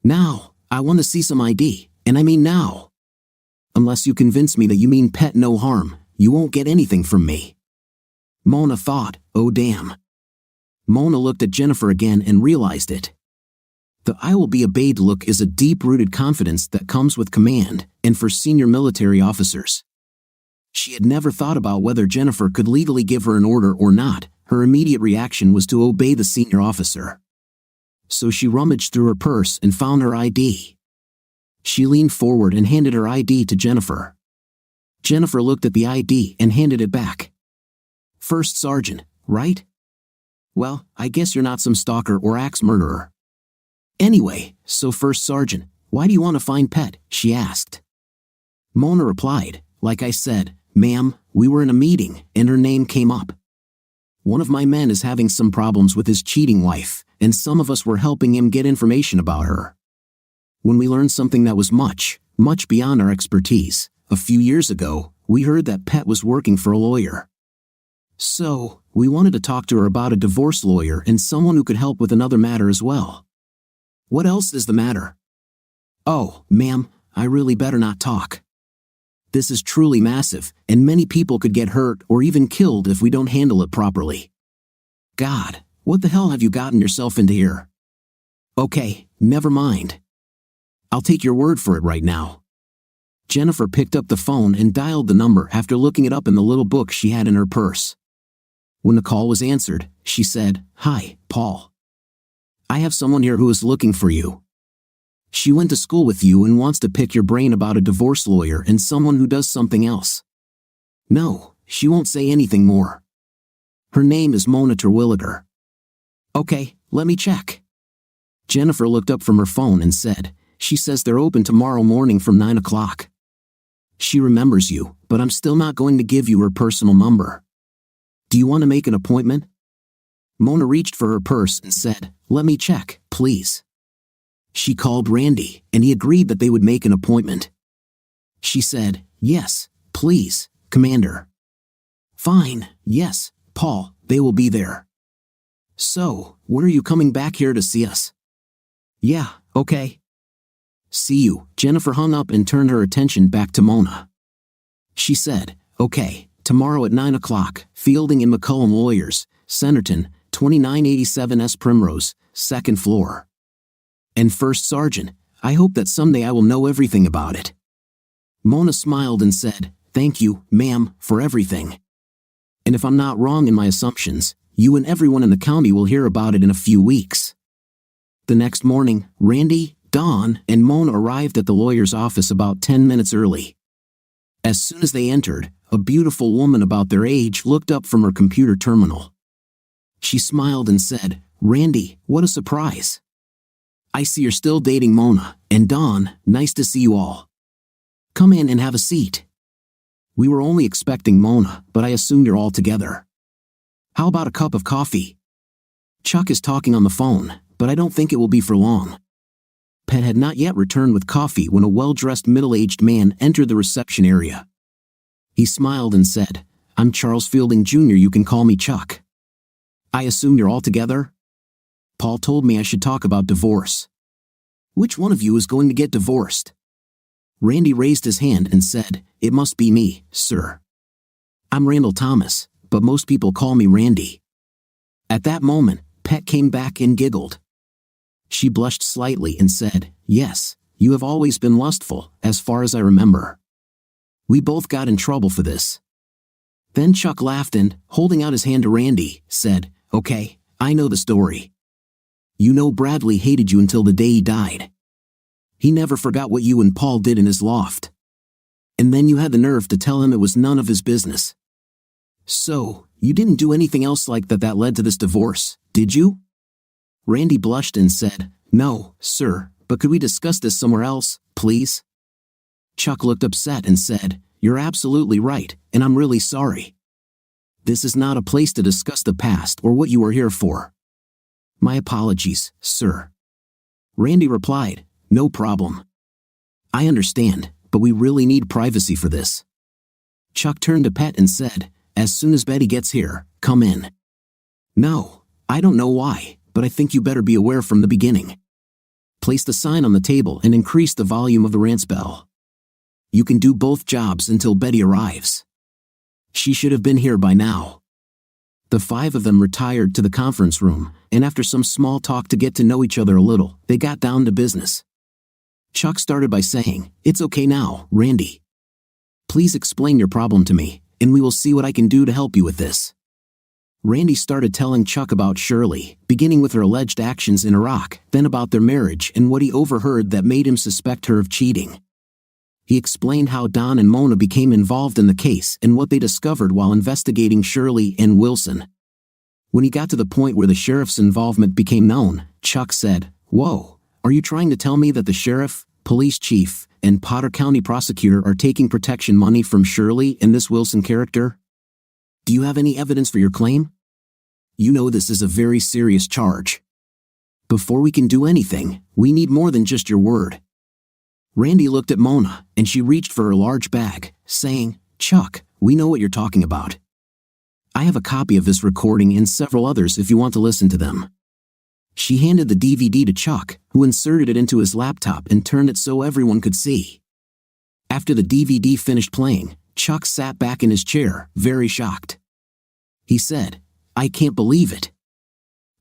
S2: Now, I want to see some ID, and I mean now. Unless you convince me that you mean Pet no harm, you won't get anything from me." Mona thought, "Oh damn." Mona looked at Jennifer again and realized it. The "I will be obeyed" look is a deep-rooted confidence that comes with command, and for senior military officers. She had never thought about whether Jennifer could legally give her an order or not. Her immediate reaction was to obey the senior officer. So she rummaged through her purse and found her ID. She leaned forward and handed her ID to Jennifer. Jennifer looked at the ID and handed it back. "First Sergeant, right? Well, I guess you're not some stalker or axe murderer. Anyway, so First Sergeant, why do you want to find Pet?" she asked. Mona replied, "Like I said, ma'am, we were in a meeting and her name came up. One of my men is having some problems with his cheating wife, and some of us were helping him get information about her. When we learned something that was much, much beyond our expertise, a few years ago, we heard that Pet was working for a lawyer. So, we wanted to talk to her about a divorce lawyer and someone who could help with another matter as well. What else is the matter?" "Oh, ma'am, I really better not talk. This is truly massive, and many people could get hurt or even killed if we don't handle it properly. God, what the hell have you gotten yourself into here? Okay, never mind. I'll take your word for it right now." Jennifer picked up the phone and dialed the number after looking it up in the little book she had in her purse. When the call was answered, she said, "Hi, Paul. I have someone here who is looking for you. She went to school with you and wants to pick your brain about a divorce lawyer and someone who does something else. No, she won't say anything more. Her name is Mona Terwilliger." "Okay, let me check." Jennifer looked up from her phone and said, "She says they're open tomorrow morning from 9 o'clock. She remembers you, but I'm still not going to give you her personal number. Do you want to make an appointment?" Mona reached for her purse and said, "Let me check, please." She called Randy, and he agreed that they would make an appointment. She said, "Yes, please, Commander." "Fine, yes, Paul, they will be there." "So, when are you coming back here to see us?" "Yeah, okay. See you." Jennifer hung up and turned her attention back to Mona. She said, "Okay, tomorrow at 9 o'clock, Fielding and McCullum Lawyers, Centerton, 2987 S Primrose, 2nd floor. And First Sergeant, I hope that someday I will know everything about it." Mona smiled and said, "Thank you, ma'am, for everything. And if I'm not wrong in my assumptions, you and everyone in the county will hear about it in a few weeks." The next morning, Randy, Dawn, and Mona arrived at the lawyer's office about 10 minutes early. As soon as they entered, a beautiful woman about their age looked up from her computer terminal. She smiled and said, "Randy, what a surprise. I see you're still dating Mona, and Dawn, nice to see you all. Come in and have a seat. We were only expecting Mona, but I assume you're all together. How about a cup of coffee? Chuck is talking on the phone, but I don't think it will be for long." Pet had not yet returned with coffee when a well-dressed middle-aged man entered the reception area. He smiled and said, "I'm Charles Fielding Jr. You can call me Chuck. I assume you're all together? Paul told me I should talk about divorce. Which one of you is going to get divorced?" Randy raised his hand and said, "It must be me, sir. I'm Randall Thomas, but most people call me Randy." At that moment, Pet came back and giggled. She blushed slightly and said, "Yes, you have always been lustful, as far as I remember. We both got in trouble for this." Then Chuck laughed and, holding out his hand to Randy, said, "Okay, I know the story. You know Bradley hated you until the day he died. He never forgot what you and Paul did in his loft. And then you had the nerve to tell him it was none of his business. So, you didn't do anything else like that led to this divorce, did you?" Randy blushed and said, "No, sir, but could we discuss this somewhere else, please?" Chuck looked upset and said, "You're absolutely right, and I'm really sorry. This is not a place to discuss the past or what you are here for." "My apologies, sir." Randy replied, "No problem. I understand, but we really need privacy for this." Chuck turned to Pet and said, "As soon as Betty gets here, come in." "No, I don't know why, but I think you better be aware from the beginning. Place the sign on the table and increase the volume of the rants bell. You can do both jobs until Betty arrives. She should have been here by now." The five of them retired to the conference room, and after some small talk to get to know each other a little, they got down to business. Chuck started by saying, "It's okay now, Randy. Please explain your problem to me, and we will see what I can do to help you with this. Randy started telling Chuck about Shirley, beginning with her alleged actions in Iraq, then about their marriage and what he overheard that made him suspect her of cheating. He explained how Don and Mona became involved in the case and what they discovered while investigating Shirley and Wilson. When he got to the point where the sheriff's involvement became known, Chuck said, "Whoa, are you trying to tell me that the sheriff, police chief, and Potter County prosecutor are taking protection money from Shirley and this Wilson character? Do you have any evidence for your claim? You know this is a very serious charge. Before we can do anything, we need more than just your word." Randy looked at Mona, and she reached for her large bag, saying, "Chuck, we know what you're talking about. I have a copy of this recording and several others if you want to listen to them." She handed the DVD to Chuck, who inserted it into his laptop and turned it so everyone could see. After the DVD finished playing, Chuck sat back in his chair, very shocked. He said, "I can't believe it.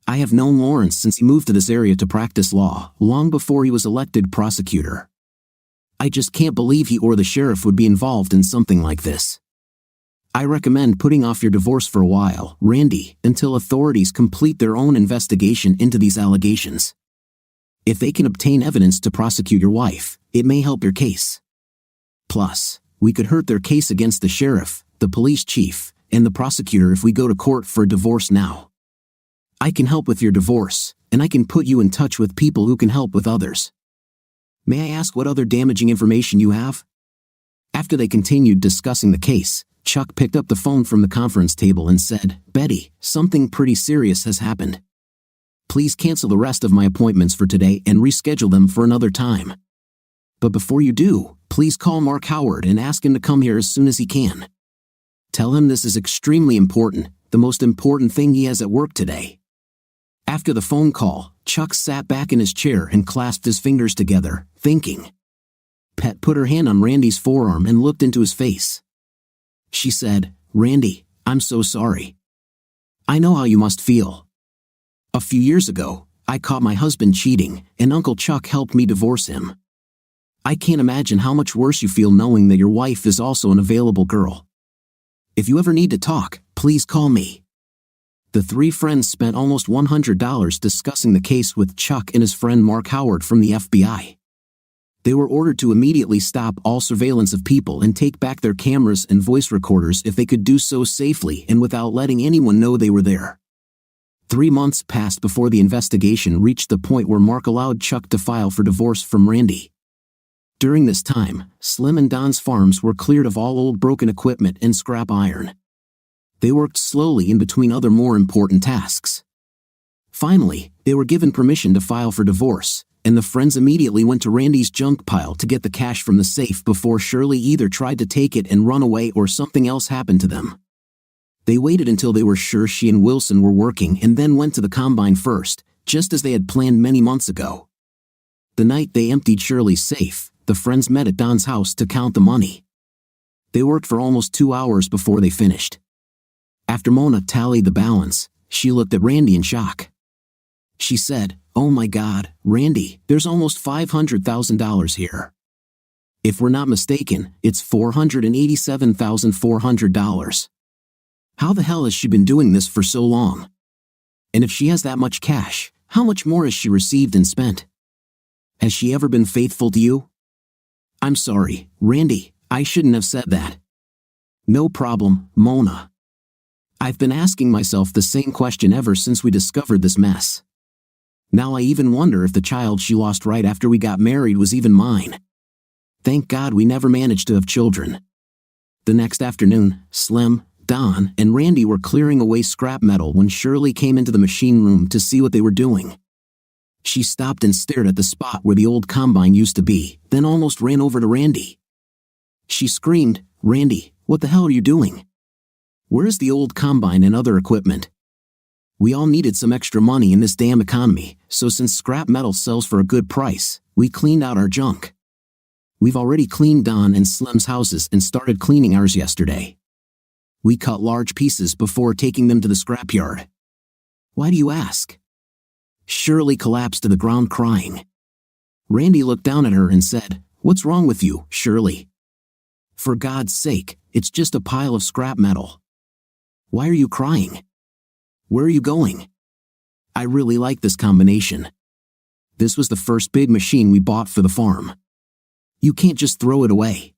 S2: I have known Lawrence since he moved to this area to practice law, long before he was elected prosecutor. I just can't believe he or the sheriff would be involved in something like this. I recommend putting off your divorce for a while, Randy, until authorities complete their own investigation into these allegations. If they can obtain evidence to prosecute your wife, it may help your case. Plus, we could hurt their case against the sheriff, the police chief, and the prosecutor if we go to court for a divorce now. I can help with your divorce, and I can put you in touch with people who can help with others. May I ask what other damaging information you have?" After they continued discussing the case, Chuck picked up the phone from the conference table and said, "Betty, something pretty serious has happened. Please cancel the rest of my appointments for today and reschedule them for another time. But before you do, please call Mark Howard and ask him to come here as soon as he can. Tell him this is extremely important, the most important thing he has at work today." After the phone call, Chuck sat back in his chair and clasped his fingers together, thinking. Pet put her hand on Randy's forearm and looked into his face. She said, "Randy, I'm so sorry. I know how you must feel. A few years ago, I caught my husband cheating, and Uncle Chuck helped me divorce him. I can't imagine how much worse you feel knowing that your wife is also an available girl. If you ever need to talk, please call me." The three friends spent almost $100 discussing the case with Chuck and his friend Mark Howard from the FBI. They were ordered to immediately stop all surveillance of people and take back their cameras and voice recorders if they could do so safely and without letting anyone know they were there. 3 months passed before the investigation reached the point where Mark allowed Chuck to file for divorce from Randy. During this time, Slim and Don's farms were cleared of all old broken equipment and scrap iron. They worked slowly in between other more important tasks. Finally, they were given permission to file for divorce, and the friends immediately went to Randy's junk pile to get the cash from the safe before Shirley either tried to take it and run away or something else happened to them. They waited until they were sure she and Wilson were working and then went to the combine first, just as they had planned many months ago. The night they emptied Shirley's safe, the friends met at Don's house to count the money. They worked for almost 2 hours before they finished. After Mona tallied the balance, she looked at Randy in shock. She said, "Oh my God, Randy, there's almost $500,000 here. If we're not mistaken, it's $487,400. How the hell has she been doing this for so long? And if she has that much cash, how much more has she received and spent? Has she ever been faithful to you?" "I'm sorry, Randy, I shouldn't have said that." "No problem, Mona. I've been asking myself the same question ever since we discovered this mess. Now I even wonder if the child she lost right after we got married was even mine. Thank God we never managed to have children." The next afternoon, Slim, Don, and Randy were clearing away scrap metal when Shirley came into the machine room to see what they were doing. She stopped and stared at the spot where the old combine used to be, then almost ran over to Randy. She screamed, "Randy, what the hell are you doing? Where's the old combine and other equipment? We all needed some extra money in this damn economy, so since scrap metal sells for a good price, we cleaned out our junk. We've already cleaned Don and Slim's houses and started cleaning ours yesterday. We cut large pieces before taking them to the scrapyard." "Why do you ask?" Shirley collapsed to the ground crying. Randy looked down at her and said, "What's wrong with you, Shirley? For God's sake, it's just a pile of scrap metal. Why are you crying? Where are you going? I really like this combination. This was the first big machine we bought for the farm. You can't just throw it away.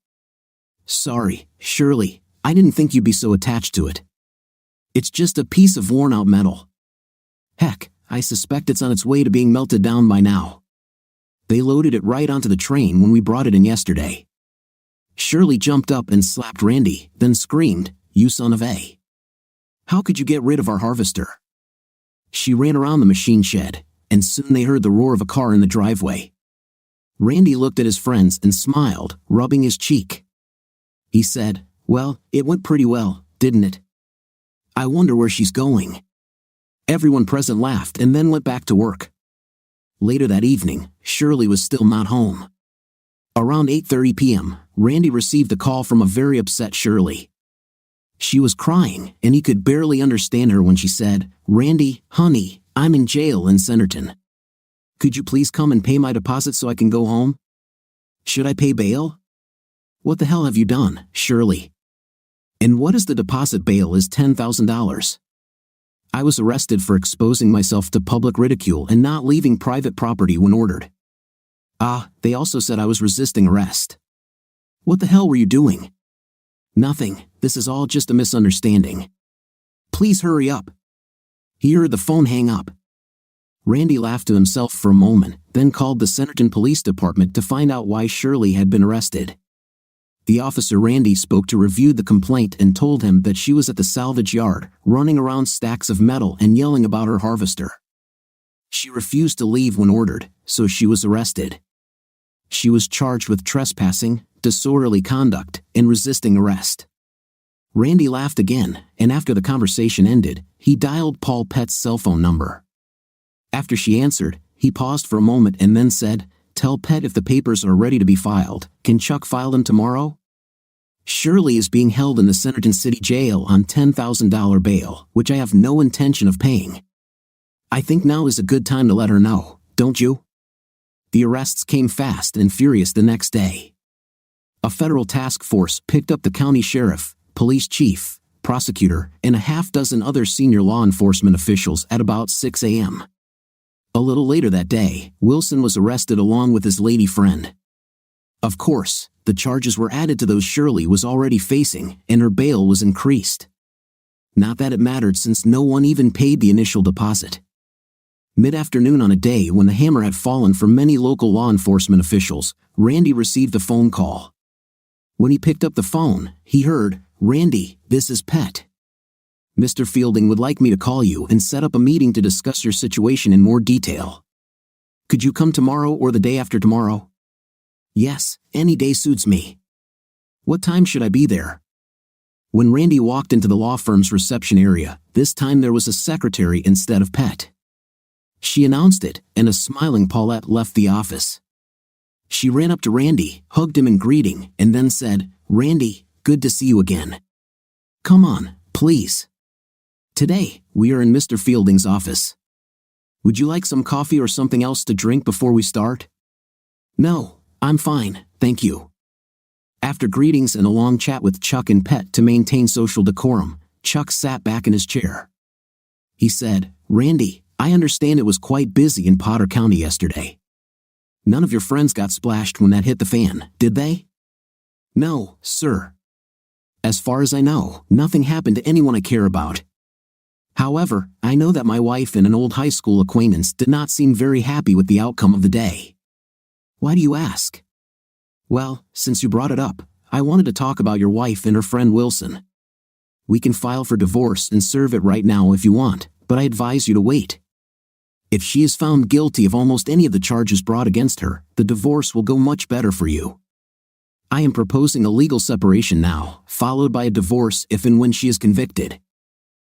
S2: Sorry, Shirley, I didn't think you'd be so attached to it. It's just a piece of worn-out metal. Heck, I suspect it's on its way to being melted down by now. They loaded it right onto the train when we brought it in yesterday. Shirley jumped up and slapped Randy, then screamed, "You son of a! How could you get rid of our harvester?" She ran around the machine shed, and soon they heard the roar of a car in the driveway. Randy looked at his friends and smiled, rubbing his cheek. He said, "Well, it went pretty well, didn't it? I wonder where she's going." Everyone present laughed and then went back to work. Later that evening, Shirley was still not home. Around 8:30 p.m., Randy received a call from a very upset Shirley. She was crying, and he could barely understand her when she said, "Randy, honey, I'm in jail in Centerton. Could you please come and pay my deposit so I can go home? Should I pay bail?" "What the hell have you done, Shirley? And what is the deposit bail is $10,000. I was arrested for exposing myself to public ridicule and not leaving private property when ordered. They also said I was resisting arrest." "What the hell were you doing?" "Nothing, this is all just a misunderstanding. Please hurry up." He heard the phone hang up. Randy laughed to himself for a moment, then called the Centerton Police Department to find out why Shirley had been arrested. The officer Randy spoke to reviewed the complaint and told him that she was at the salvage yard, running around stacks of metal and yelling about her harvester. She refused to leave when ordered, so she was arrested. She was charged with trespassing, disorderly conduct, and resisting arrest. Randy laughed again, and after the conversation ended, he dialed Paul Pett's cell phone number. After she answered, he paused for a moment and then said, "Tell Pett if the papers are ready to be filed. Can Chuck file them tomorrow?" Shirley is being held in the Centerton City Jail on $10,000 bail, which I have no intention of paying. I think now is a good time to let her know, don't you? The arrests came fast and furious the next day. A federal task force picked up the county sheriff, police chief, prosecutor, and a half-dozen other senior law enforcement officials at about 6 a.m. A little later that day, Wilson was arrested along with his lady friend. Of course, the charges were added to those Shirley was already facing, and her bail was increased. Not that it mattered since no one even paid the initial deposit. Mid-afternoon on a day when the hammer had fallen for many local law enforcement officials, Randy received a phone call. When he picked up the phone, he heard, "Randy, this is Pett. Mr. Fielding would like me to call you and set up a meeting to discuss your situation in more detail. Could you come tomorrow or the day after tomorrow?" "Yes, any day suits me." "What time should I be there?" When Randy walked into the law firm's reception area, this time there was a secretary instead of Pett. She announced it, and a smiling Paulette left the office. She ran up to Randy, hugged him in greeting, and then said, "Randy, good to see you again. Come on, please. Today, we are in Mr. Fielding's office. Would you like some coffee or something else to drink before we start?" "No, I'm fine, thank you." After greetings and a long chat with Chuck and Pett to maintain social decorum, Chuck sat back in his chair. He said, "Randy, I understand it was quite busy in Potter County yesterday. None of your friends got splashed when that hit the fan, did they?" "No, sir. As far as I know, nothing happened to anyone I care about. However, I know that my wife and an old high school acquaintance did not seem very happy with the outcome of the day." "Why do you ask?" "Well, since you brought it up, I wanted to talk about your wife and her friend Wilson. We can file for divorce and serve it right now if you want, but I advise you to wait. If she is found guilty of almost any of the charges brought against her, the divorce will go much better for you. I am proposing a legal separation now, followed by a divorce if and when she is convicted."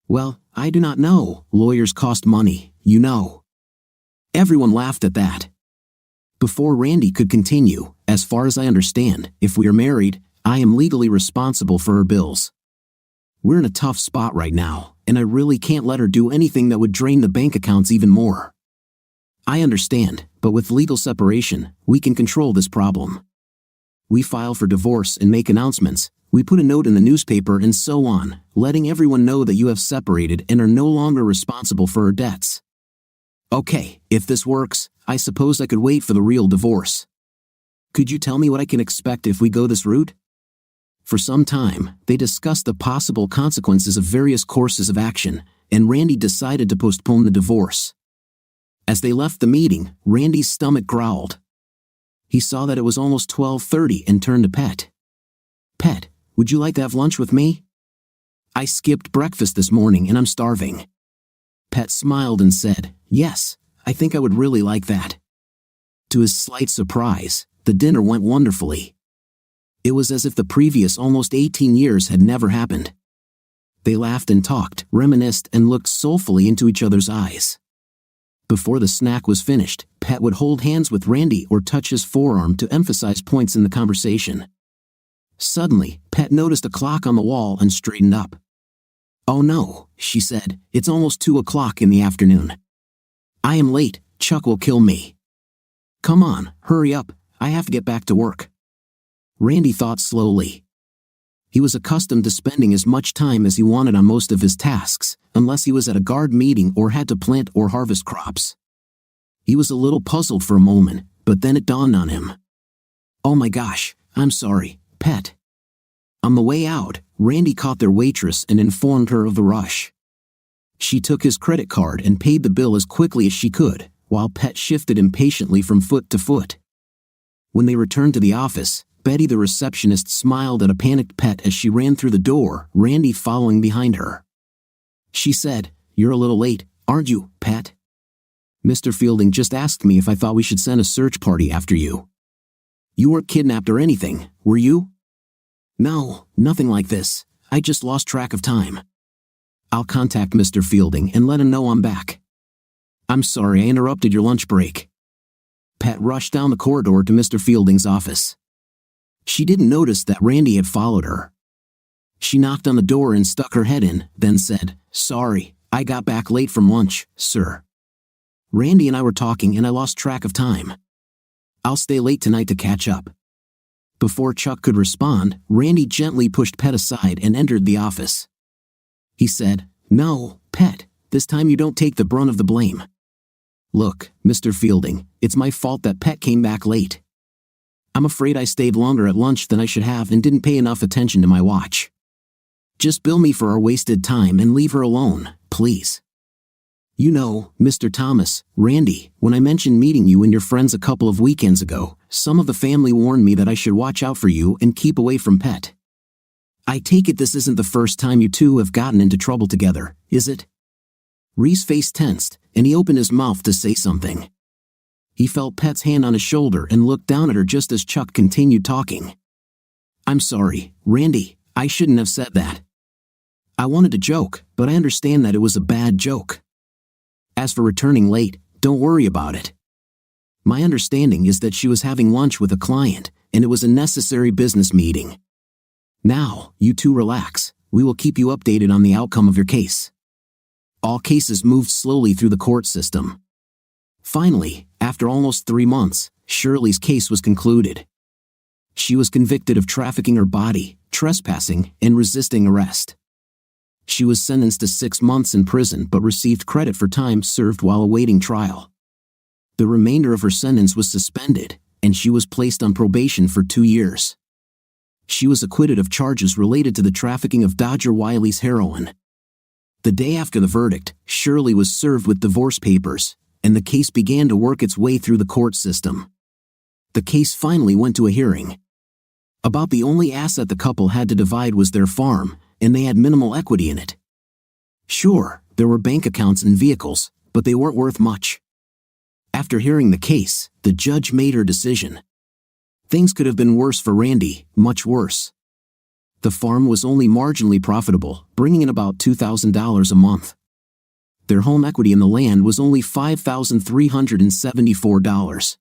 S2: "Well, I do not know, lawyers cost money, you know." Everyone laughed at that. Before Randy could continue, "As far as I understand, if we are married, I am legally responsible for her bills. We're in a tough spot right now, and I really can't let her do anything that would drain the bank accounts even more. I understand, but with legal separation, we can control this problem. We file for divorce and make announcements. We put a note in the newspaper and so on, letting everyone know that you have separated and are no longer responsible for her debts. Okay, if this works, I suppose I could wait for the real divorce. Could you tell me what I can expect if we go this route? For some time, they discussed the possible consequences of various courses of action, and Randy decided to postpone the divorce. As they left the meeting, Randy's stomach growled. He saw that it was almost 12:30 and turned to Pet. Pet, would you like to have lunch with me? I skipped breakfast this morning and I'm starving. Pet smiled and said, yes, I think I would really like that. To his slight surprise, the dinner went wonderfully. It was as if the previous almost 18 years had never happened. They laughed and talked, reminisced, and looked soulfully into each other's eyes. Before the snack was finished, Pet would hold hands with Randy or touch his forearm to emphasize points in the conversation. Suddenly, Pet noticed a clock on the wall and straightened up. Oh no, she said, it's almost 2 o'clock in the afternoon. I am late, Chuck will kill me. Come on, hurry up, I have to get back to work. Randy thought slowly. He was accustomed to spending as much time as he wanted on most of his tasks, unless he was at a guard meeting or had to plant or harvest crops. He was a little puzzled for a moment, but then it dawned on him. Oh my gosh, I'm sorry, Pet. On the way out, Randy caught their waitress and informed her of the rush. She took his credit card and paid the bill as quickly as she could, while Pet shifted impatiently from foot to foot. When they returned to the office, Betty the receptionist smiled at a panicked Pet as she ran through the door, Randy following behind her. She said, you're a little late, aren't you, Pet? Mr. Fielding just asked me if I thought we should send a search party after you. You weren't kidnapped or anything, were you? No, nothing like this. I just lost track of time. I'll contact Mr. Fielding and let him know I'm back. I'm sorry I interrupted your lunch break. Pet rushed down the corridor to Mr. Fielding's office. She didn't notice that Randy had followed her. She knocked on the door and stuck her head in, then said, sorry, I got back late from lunch, sir. Randy and I were talking and I lost track of time. I'll stay late tonight to catch up. Before Chuck could respond, Randy gently pushed Pet aside and entered the office. He said, no, Pet, this time you don't take the brunt of the blame. Look, Mr. Fielding, it's my fault that Pet came back late. I'm afraid I stayed longer at lunch than I should have and didn't pay enough attention to my watch. Just bill me for our wasted time and leave her alone, please. You know, Mr. Thomas, Randy, when I mentioned meeting you and your friends a couple of weekends ago, some of the family warned me that I should watch out for you and keep away from Pet. I take it this isn't the first time you two have gotten into trouble together, is it? Ree's face tensed, and he opened his mouth to say something. He felt Pet's hand on his shoulder and looked down at her just as Chuck continued talking. I'm sorry, Randy, I shouldn't have said that. I wanted to joke, but I understand that it was a bad joke. As for returning late, don't worry about it. My understanding is that she was having lunch with a client, and it was a necessary business meeting. Now, you two relax, we will keep you updated on the outcome of your case. All cases moved slowly through the court system. Finally, after almost 3 months, Shirley's case was concluded. She was convicted of trafficking her body, trespassing, and resisting arrest. She was sentenced to 6 months in prison but received credit for time served while awaiting trial. The remainder of her sentence was suspended, and she was placed on probation for 2 years. She was acquitted of charges related to the trafficking of Dodger Wiley's heroin. The day after the verdict, Shirley was served with divorce papers, and the case began to work its way through the court system. The case finally went to a hearing. About the only asset the couple had to divide was their farm, and they had minimal equity in it. Sure, there were bank accounts and vehicles, but they weren't worth much. After hearing the case, the judge made her decision. Things could have been worse for Randy, much worse. The farm was only marginally profitable, bringing in about $2,000 a month. Their home equity in the land was only $5,374.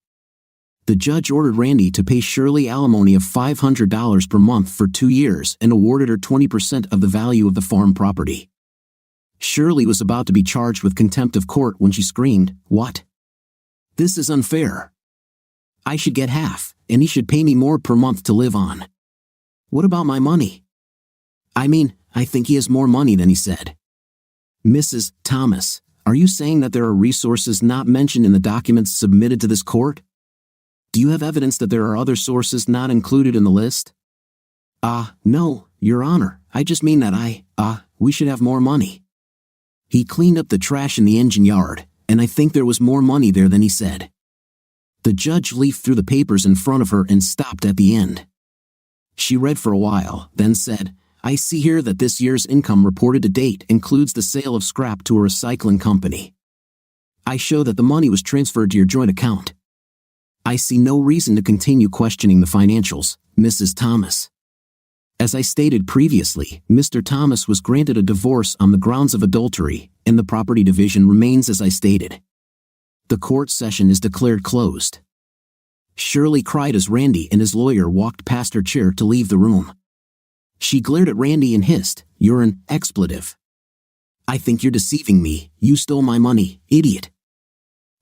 S2: The judge ordered Randy to pay Shirley alimony of $500 per month for 2 years and awarded her 20% of the value of the farm property. Shirley was about to be charged with contempt of court when she screamed, "What? This is unfair. I should get half, and he should pay me more per month to live on. What about my money? I think he has more money than he said. Mrs. Thomas, are you saying that there are resources not mentioned in the documents submitted to this court? Do you have evidence that there are other sources not included in the list? No, Your Honor, I just mean that we should have more money. He cleaned up the trash in the engine yard, and I think there was more money there than he said. The judge leafed through the papers in front of her and stopped at the end. She read for a while, then said, I see here that this year's income reported to date includes the sale of scrap to a recycling company. I show that the money was transferred to your joint account. I see no reason to continue questioning the financials, Mrs. Thomas. As I stated previously, Mr. Thomas was granted a divorce on the grounds of adultery, and the property division remains as I stated. The court session is declared closed. Shirley cried as Randy and his lawyer walked past her chair to leave the room. She glared at Randy and hissed, You're an expletive. I think you're deceiving me. You stole my money, idiot.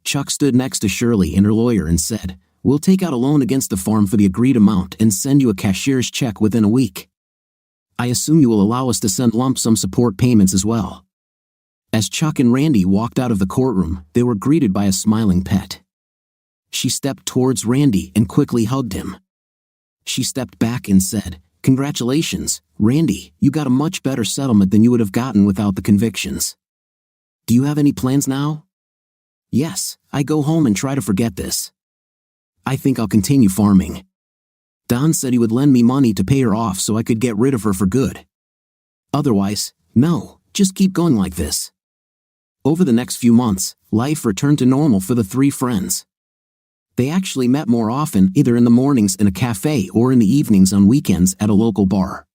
S2: Chuck stood next to Shirley and her lawyer and said, We'll take out a loan against the farm for the agreed amount and send you a cashier's check within a week. I assume you will allow us to send lump sum support payments as well. As Chuck and Randy walked out of the courtroom, they were greeted by a smiling Pet. She stepped towards Randy and quickly hugged him. She stepped back and said, Congratulations, Randy, you got a much better settlement than you would have gotten without the convictions. Do you have any plans now? Yes, I go home and try to forget this. I think I'll continue farming. Don said he would lend me money to pay her off so I could get rid of her for good. Otherwise, no, just keep going like this. Over the next few months, life returned to normal for the three friends. They actually met more often, either in the mornings in a cafe or in the evenings on weekends at a local bar.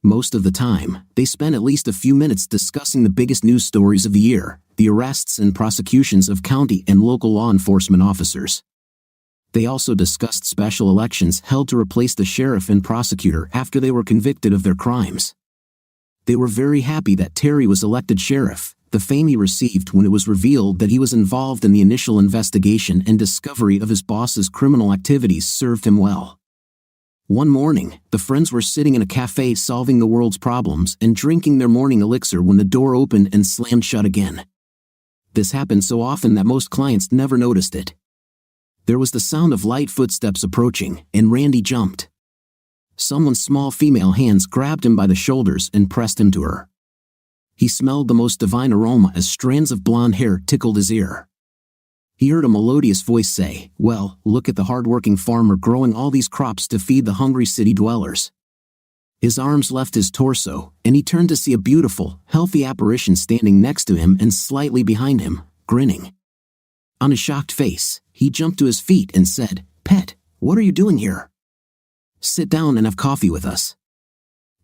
S2: Most of the time, they spent at least a few minutes discussing the biggest news stories of the year, the arrests and prosecutions of county and local law enforcement officers. They also discussed special elections held to replace the sheriff and prosecutor after they were convicted of their crimes. They were very happy that Terry was elected sheriff. The fame he received when it was revealed that he was involved in the initial investigation and discovery of his boss's criminal activities served him well. One morning, the friends were sitting in a cafe solving the world's problems and drinking their morning elixir when the door opened and slammed shut again. This happened so often that most clients never noticed it. There was the sound of light footsteps approaching, and Randy jumped. Someone's small female hands grabbed him by the shoulders and pressed him to her. He smelled the most divine aroma as strands of blonde hair tickled his ear. He heard a melodious voice say, Well, look at the hard-working farmer growing all these crops to feed the hungry city dwellers. His arms left his torso, and he turned to see a beautiful, healthy apparition standing next to him and slightly behind him, grinning. On a shocked face, he jumped to his feet and said, Pet, what are you doing here? Sit down and have coffee with us.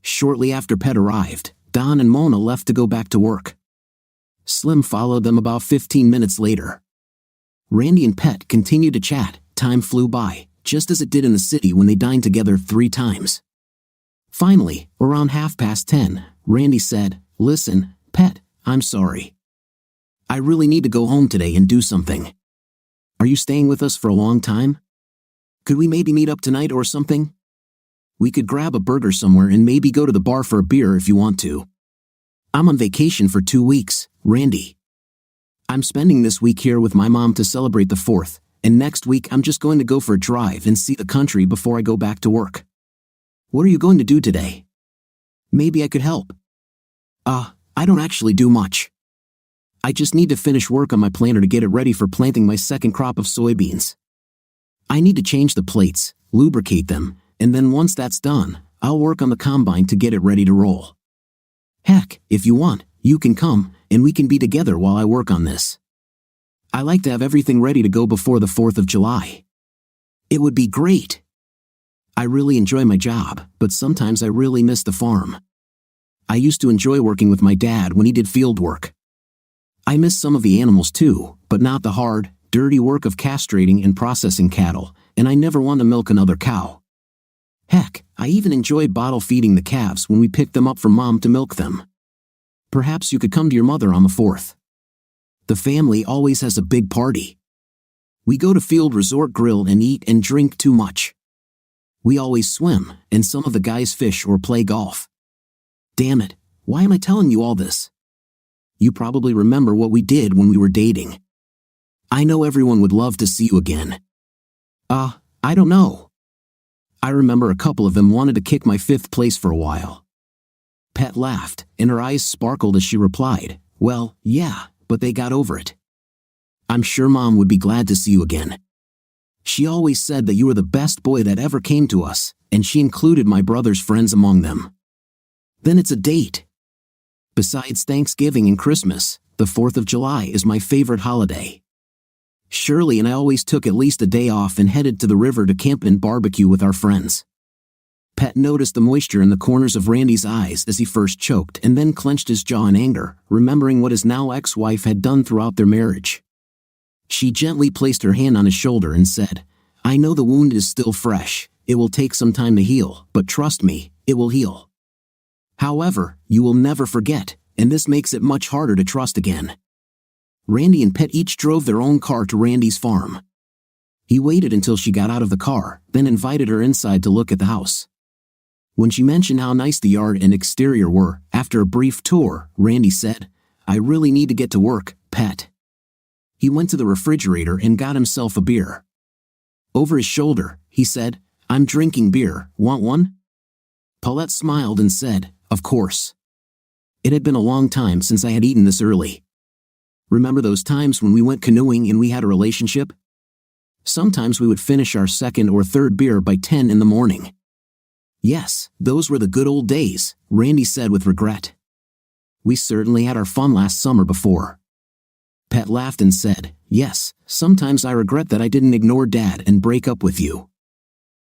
S2: Shortly after Pet arrived, Don and Mona left to go back to work. Slim followed them about 15 minutes later. Randy and Pet continued to chat. Time flew by, just as it did in the city when they dined together 3 times. Finally, around 10:30, Randy said, Listen, Pet, I'm sorry. I really need to go home today and do something. Are you staying with us for a long time? Could we maybe meet up tonight or something? We could grab a burger somewhere and maybe go to the bar for a beer if you want to. I'm on vacation for 2 weeks, Randy. I'm spending this week here with my mom to celebrate the 4th, and next week I'm just going to go for a drive and see the country before I go back to work. What are you going to do today? Maybe I could help. I don't actually do much. I just need to finish work on my planter to get it ready for planting my second crop of soybeans. I need to change the plates, lubricate them, and then once that's done, I'll work on the combine to get it ready to roll. Heck, if you want, you can come, and we can be together while I work on this. I like to have everything ready to go before the 4th of July. It would be great. I really enjoy my job, but sometimes I really miss the farm. I used to enjoy working with my dad when he did field work. I miss some of the animals too, but not the hard, dirty work of castrating and processing cattle, and I never want to milk another cow. Heck, I even enjoyed bottle feeding the calves when we picked them up from Mom to milk them. Perhaps you could come to your mother on the 4th. The family always has a big party. We go to Field Resort Grill and eat and drink too much. We always swim, and some of the guys fish or play golf. Damn it, why am I telling you all this? You probably remember what we did when we were dating. I know everyone would love to see you again. I don't know. I remember a couple of them wanted to kick my 5th place for a while. Pet laughed, and her eyes sparkled as she replied, well, yeah, but they got over it. I'm sure Mom would be glad to see you again. She always said that you were the best boy that ever came to us, and she included my brother's friends among them. Then it's a date. Besides Thanksgiving and Christmas, the 4th of July is my favorite holiday. Shirley and I always took at least a day off and headed to the river to camp and barbecue with our friends. Pet noticed the moisture in the corners of Randy's eyes as he first choked and then clenched his jaw in anger, remembering what his now ex-wife had done throughout their marriage. She gently placed her hand on his shoulder and said, I know the wound is still fresh, it will take some time to heal, but trust me, it will heal. However, you will never forget, and this makes it much harder to trust again. Randy and Pet each drove their own car to Randy's farm. He waited until she got out of the car, then invited her inside to look at the house. When she mentioned how nice the yard and exterior were, after a brief tour, Randy said, I really need to get to work, Pet. He went to the refrigerator and got himself a beer. Over his shoulder, he said, I'm drinking beer, want one? Paulette smiled and said, of course. It had been a long time since I had eaten this early. Remember those times when we went canoeing and we had a relationship? Sometimes we would finish our 2nd or 3rd beer by 10 in the morning. Yes, those were the good old days, Randy said with regret. We certainly had our fun last summer before. Pet laughed and said, yes, sometimes I regret that I didn't ignore Dad and break up with you.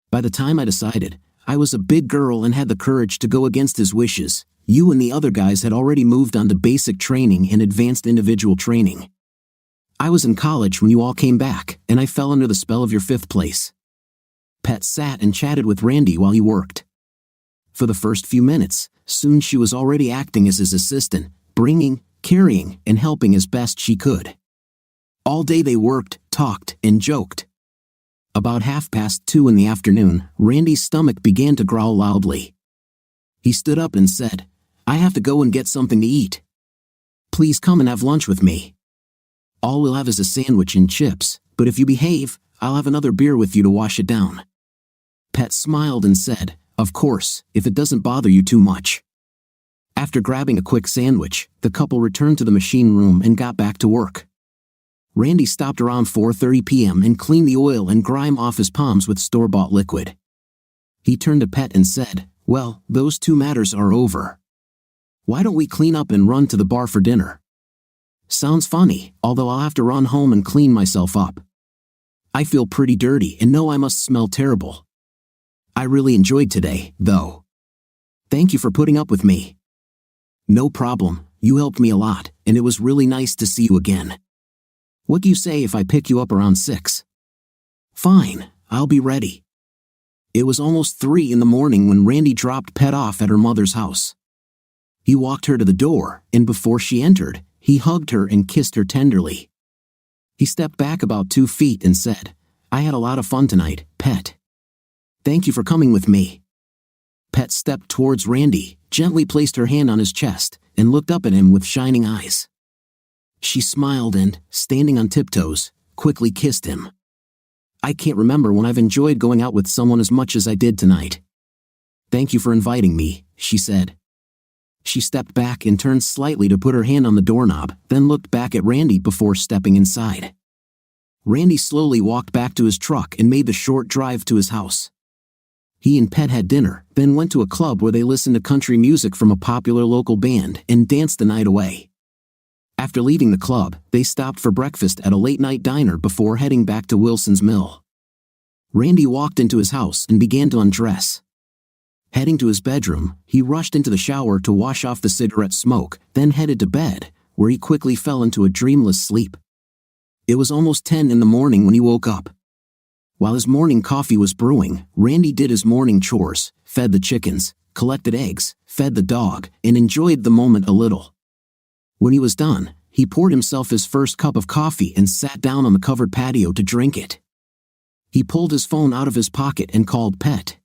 S2: By the time I decided, I was a big girl and had the courage to go against his wishes. You and the other guys had already moved on to basic training and advanced individual training. I was in college when you all came back, and I fell under the spell of your 5th place. Pet sat and chatted with Randy while he worked. For the first few minutes, soon she was already acting as his assistant, bringing, carrying, and helping as best she could. All day they worked, talked, and joked. About 2:30 in the afternoon, Randy's stomach began to growl loudly. He stood up and said, I have to go and get something to eat. Please come and have lunch with me. All we'll have is a sandwich and chips, but if you behave, I'll have another beer with you to wash it down. Pet smiled and said, of course, if it doesn't bother you too much. After grabbing a quick sandwich, the couple returned to the machine room and got back to work. Randy stopped around 4:30 p.m. and cleaned the oil and grime off his palms with store-bought liquid. He turned to Pet and said, well, those 2 matters are over. Why don't we clean up and run to the bar for dinner? Sounds funny, although I'll have to run home and clean myself up. I feel pretty dirty and know I must smell terrible. I really enjoyed today, though. Thank you for putting up with me. No problem, you helped me a lot, and it was really nice to see you again. What do you say if I pick you up around 6? Fine, I'll be ready. It was almost 3 in the morning when Randy dropped Pet off at her mother's house. He walked her to the door, and before she entered, he hugged her and kissed her tenderly. He stepped back about 2 feet and said, I had a lot of fun tonight, Pet. Thank you for coming with me. Pet stepped towards Randy, gently placed her hand on his chest, and looked up at him with shining eyes. She smiled and, standing on tiptoes, quickly kissed him. I can't remember when I've enjoyed going out with someone as much as I did tonight. Thank you for inviting me, she said. She stepped back and turned slightly to put her hand on the doorknob, then looked back at Randy before stepping inside. Randy slowly walked back to his truck and made the short drive to his house. He and Pet had dinner, then went to a club where they listened to country music from a popular local band and danced the night away. After leaving the club, they stopped for breakfast at a late-night diner before heading back to Wilson's Mill. Randy walked into his house and began to undress. Heading to his bedroom, he rushed into the shower to wash off the cigarette smoke, then headed to bed, where he quickly fell into a dreamless sleep. It was almost 10 in the morning when he woke up. While his morning coffee was brewing, Randy did his morning chores, fed the chickens, collected eggs, fed the dog, and enjoyed the moment a little. When he was done, he poured himself his first cup of coffee and sat down on the covered patio to drink it. He pulled his phone out of his pocket and called Pet.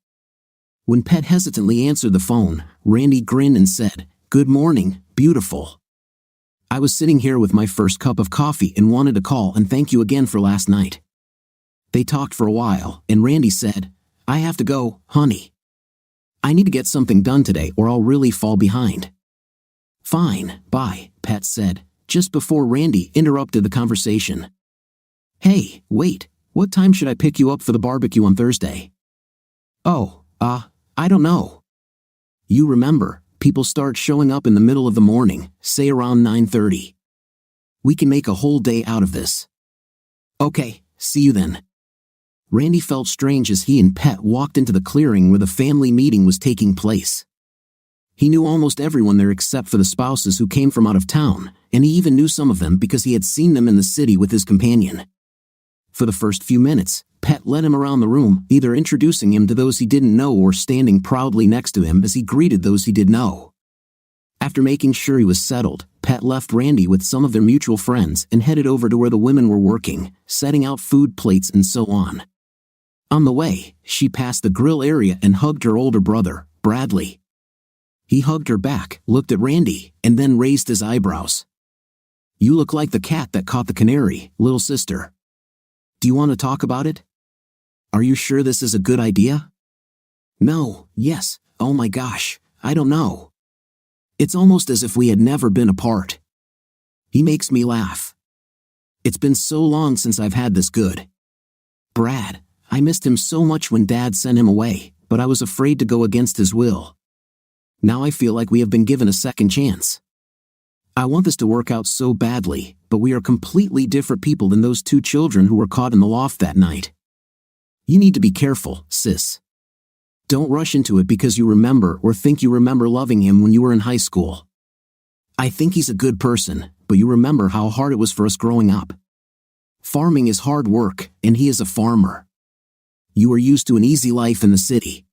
S2: When Pet hesitantly answered the phone, Randy grinned and said, "Good morning, beautiful. I was sitting here with my first cup of coffee and wanted to call and thank you again for last night." They talked for a while, and Randy said, "I have to go, honey. I need to get something done today or I'll really fall behind." "Fine, bye," Pet said, just before Randy interrupted the conversation. "Hey, wait, what time should I pick you up for the barbecue on Thursday?" "Oh, I don't know. You remember, people start showing up in the middle of the morning, say around 9:30. We can make a whole day out of this." "Okay, see you then." Randy felt strange as he and Pet walked into the clearing where the family meeting was taking place. He knew almost everyone there except for the spouses who came from out of town, and he even knew some of them because he had seen them in the city with his companion. For the first few minutes, Pet led him around the room, either introducing him to those he didn't know or standing proudly next to him as he greeted those he did know. After making sure he was settled, Pet left Randy with some of their mutual friends and headed over to where the women were working, setting out food plates and so on. On the way, she passed the grill area and hugged her older brother, Bradley. He hugged her back, looked at Randy, and then raised his eyebrows. "You look like the cat that caught the canary, little sister. Do you want to talk about it? Are you sure this is a good idea?" "No, yes, oh my gosh, I don't know. It's almost as if we had never been apart. He makes me laugh. It's been so long since I've had this good. Brad, I missed him so much when Dad sent him away, but I was afraid to go against his will. Now I feel like we have been given a second chance. I want this to work out so badly, but we are completely different people than those two children who were caught in the loft that night. You need to be careful, sis. Don't rush into it because you remember or think you remember loving him when you were in high school. I think he's a good person, but you remember how hard it was for us growing up. Farming is hard work, and he is a farmer. You are used to an easy life in the city.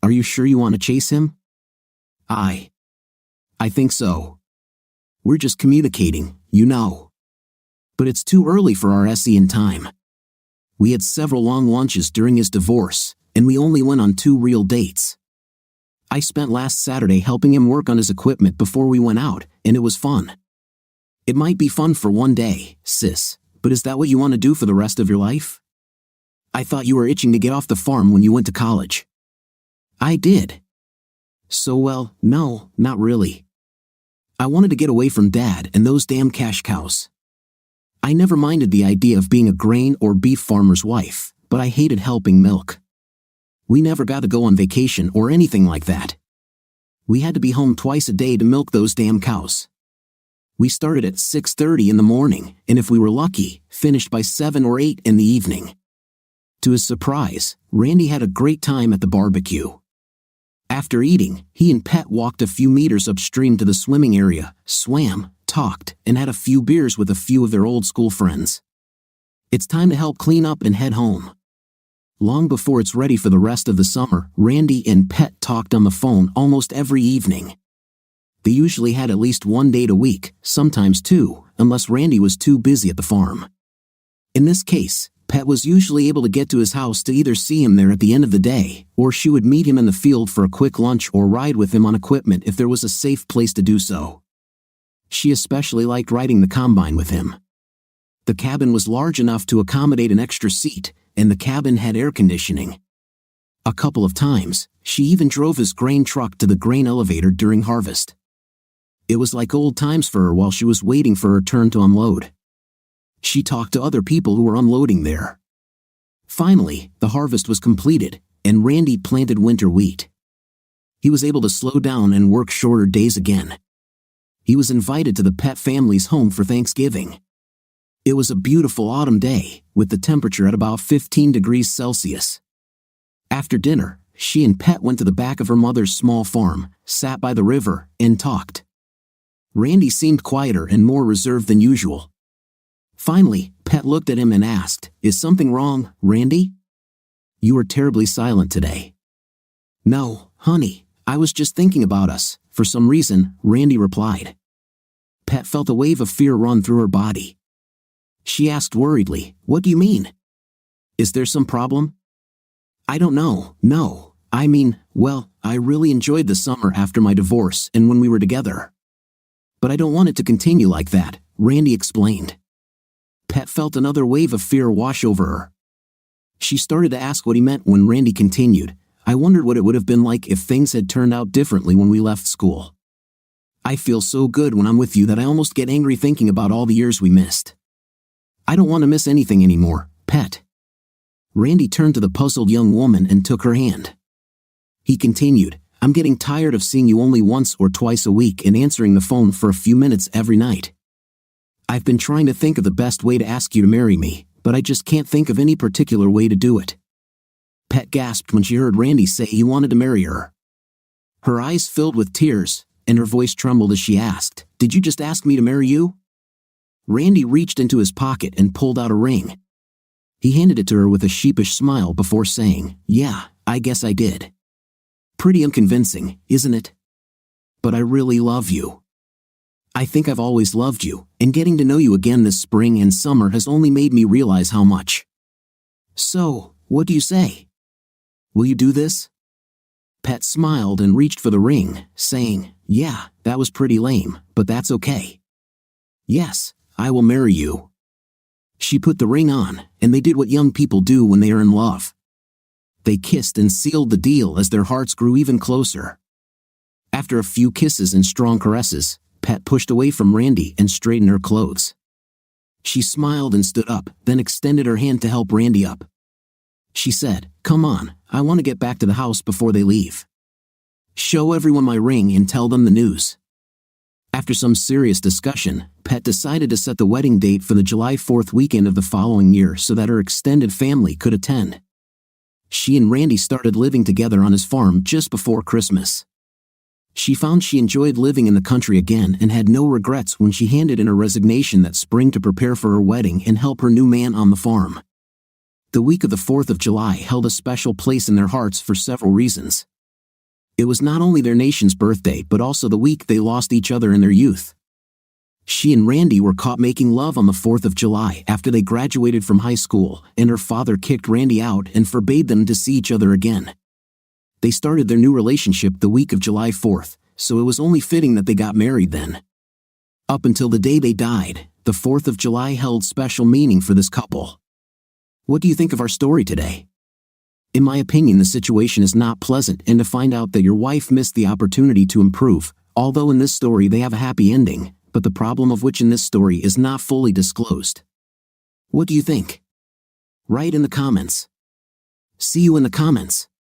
S2: Are you sure you want to chase him?" I think so. We're just communicating, you know. But it's too early for our SE time. We had several long lunches during his divorce, and we only went on 2 real dates. I spent last Saturday helping him work on his equipment before we went out, and it was fun. It might be fun for one day, sis, but is that what you want to do for the rest of your life? I thought you were itching to get off the farm when you went to college. I did. So well, no, not really. I wanted to get away from Dad and those damn cash cows. I never minded the idea of being a grain or beef farmer's wife, but I hated helping milk. We never got to go on vacation or anything like that. We had to be home twice a day to milk those damn cows. We started at 6:30 in the morning, and if we were lucky, finished by 7 or 8 in the evening. To his surprise, Randy had a great time at the barbecue. After eating, he and Pet walked a few meters upstream to the swimming area, swam, talked, and had a few beers with a few of their old school friends. It's time to help clean up and head home. Long before it's ready for the rest of the summer, Randy and Pet talked on the phone almost every evening. They usually had at least 1 date a week, sometimes 2, unless Randy was too busy at the farm. In this case, Pet was usually able to get to his house to either see him there at the end of the day, or she would meet him in the field for a quick lunch or ride with him on equipment if there was a safe place to do so. She especially liked riding the combine with him. The cabin was large enough to accommodate an extra seat, and the cabin had air conditioning. A couple of times, she even drove his grain truck to the grain elevator during harvest. It was like old times for her while she was waiting for her turn to unload. She talked to other people who were unloading there. Finally, the harvest was completed, and Randy planted winter wheat. He was able to slow down and work shorter days again. He was invited to the Pet family's home for Thanksgiving. It was a beautiful autumn day, with the temperature at about 15 degrees Celsius. After dinner, she and Pet went to the back of her mother's small farm, sat by the river, and talked. Randy seemed quieter and more reserved than usual. Finally, Pet looked at him and asked, "Is something wrong, Randy? You are terribly silent today." "No, honey, I was just thinking about us," for some reason, Randy replied. Pat felt a wave of fear run through her body. She asked worriedly, "What do you mean? Is there some problem?" "I don't know, no. I mean, well, I really enjoyed the summer after my divorce and when we were together. But I don't want it to continue like that," Randy explained. Pat felt another wave of fear wash over her. She started to ask what he meant when Randy continued, "I wondered what it would have been like if things had turned out differently when we left school. I feel so good when I'm with you that I almost get angry thinking about all the years we missed. I don't want to miss anything anymore, Pat." Randy turned to the puzzled young woman and took her hand. He continued, "I'm getting tired of seeing you only once or twice a week and answering the phone for a few minutes every night. I've been trying to think of the best way to ask you to marry me, but I just can't think of any particular way to do it." Pat gasped when she heard Randy say he wanted to marry her. Her eyes filled with tears, and her voice trembled as she asked, "Did you just ask me to marry you?" Randy reached into his pocket and pulled out a ring. He handed it to her with a sheepish smile before saying, "Yeah, I guess I did. Pretty unconvincing, isn't it? But I really love you. I think I've always loved you, and getting to know you again this spring and summer has only made me realize how much. So, what do you say? Will you do this?" Pat smiled and reached for the ring, saying, "Yeah, that was pretty lame, but that's okay. Yes, I will marry you." She put the ring on, and they did what young people do when they are in love. They kissed and sealed the deal as their hearts grew even closer. After a few kisses and strong caresses, Pat pushed away from Randy and straightened her clothes. She smiled and stood up, then extended her hand to help Randy up. She said, "Come on, I want to get back to the house before they leave. Show everyone my ring and tell them the news." After some serious discussion, Pat decided to set the wedding date for the July 4th weekend of the following year so that her extended family could attend. She and Randy started living together on his farm just before Christmas. She found she enjoyed living in the country again and had no regrets when she handed in her resignation that spring to prepare for her wedding and help her new man on the farm. The week of the 4th of July held a special place in their hearts for several reasons. It was not only their nation's birthday but also the week they lost each other in their youth. She and Randy were caught making love on the 4th of July after they graduated from high school, and her father kicked Randy out and forbade them to see each other again. They started their new relationship the week of July 4th, so it was only fitting that they got married then. Up until the day they died, the 4th of July held special meaning for this couple. What do you think of our story today? In my opinion, the situation is not pleasant, and to find out that your wife missed the opportunity to improve, although in this story they have a happy ending, but the problem of which in this story is not fully disclosed. What do you think? Write in the comments. See you in the comments.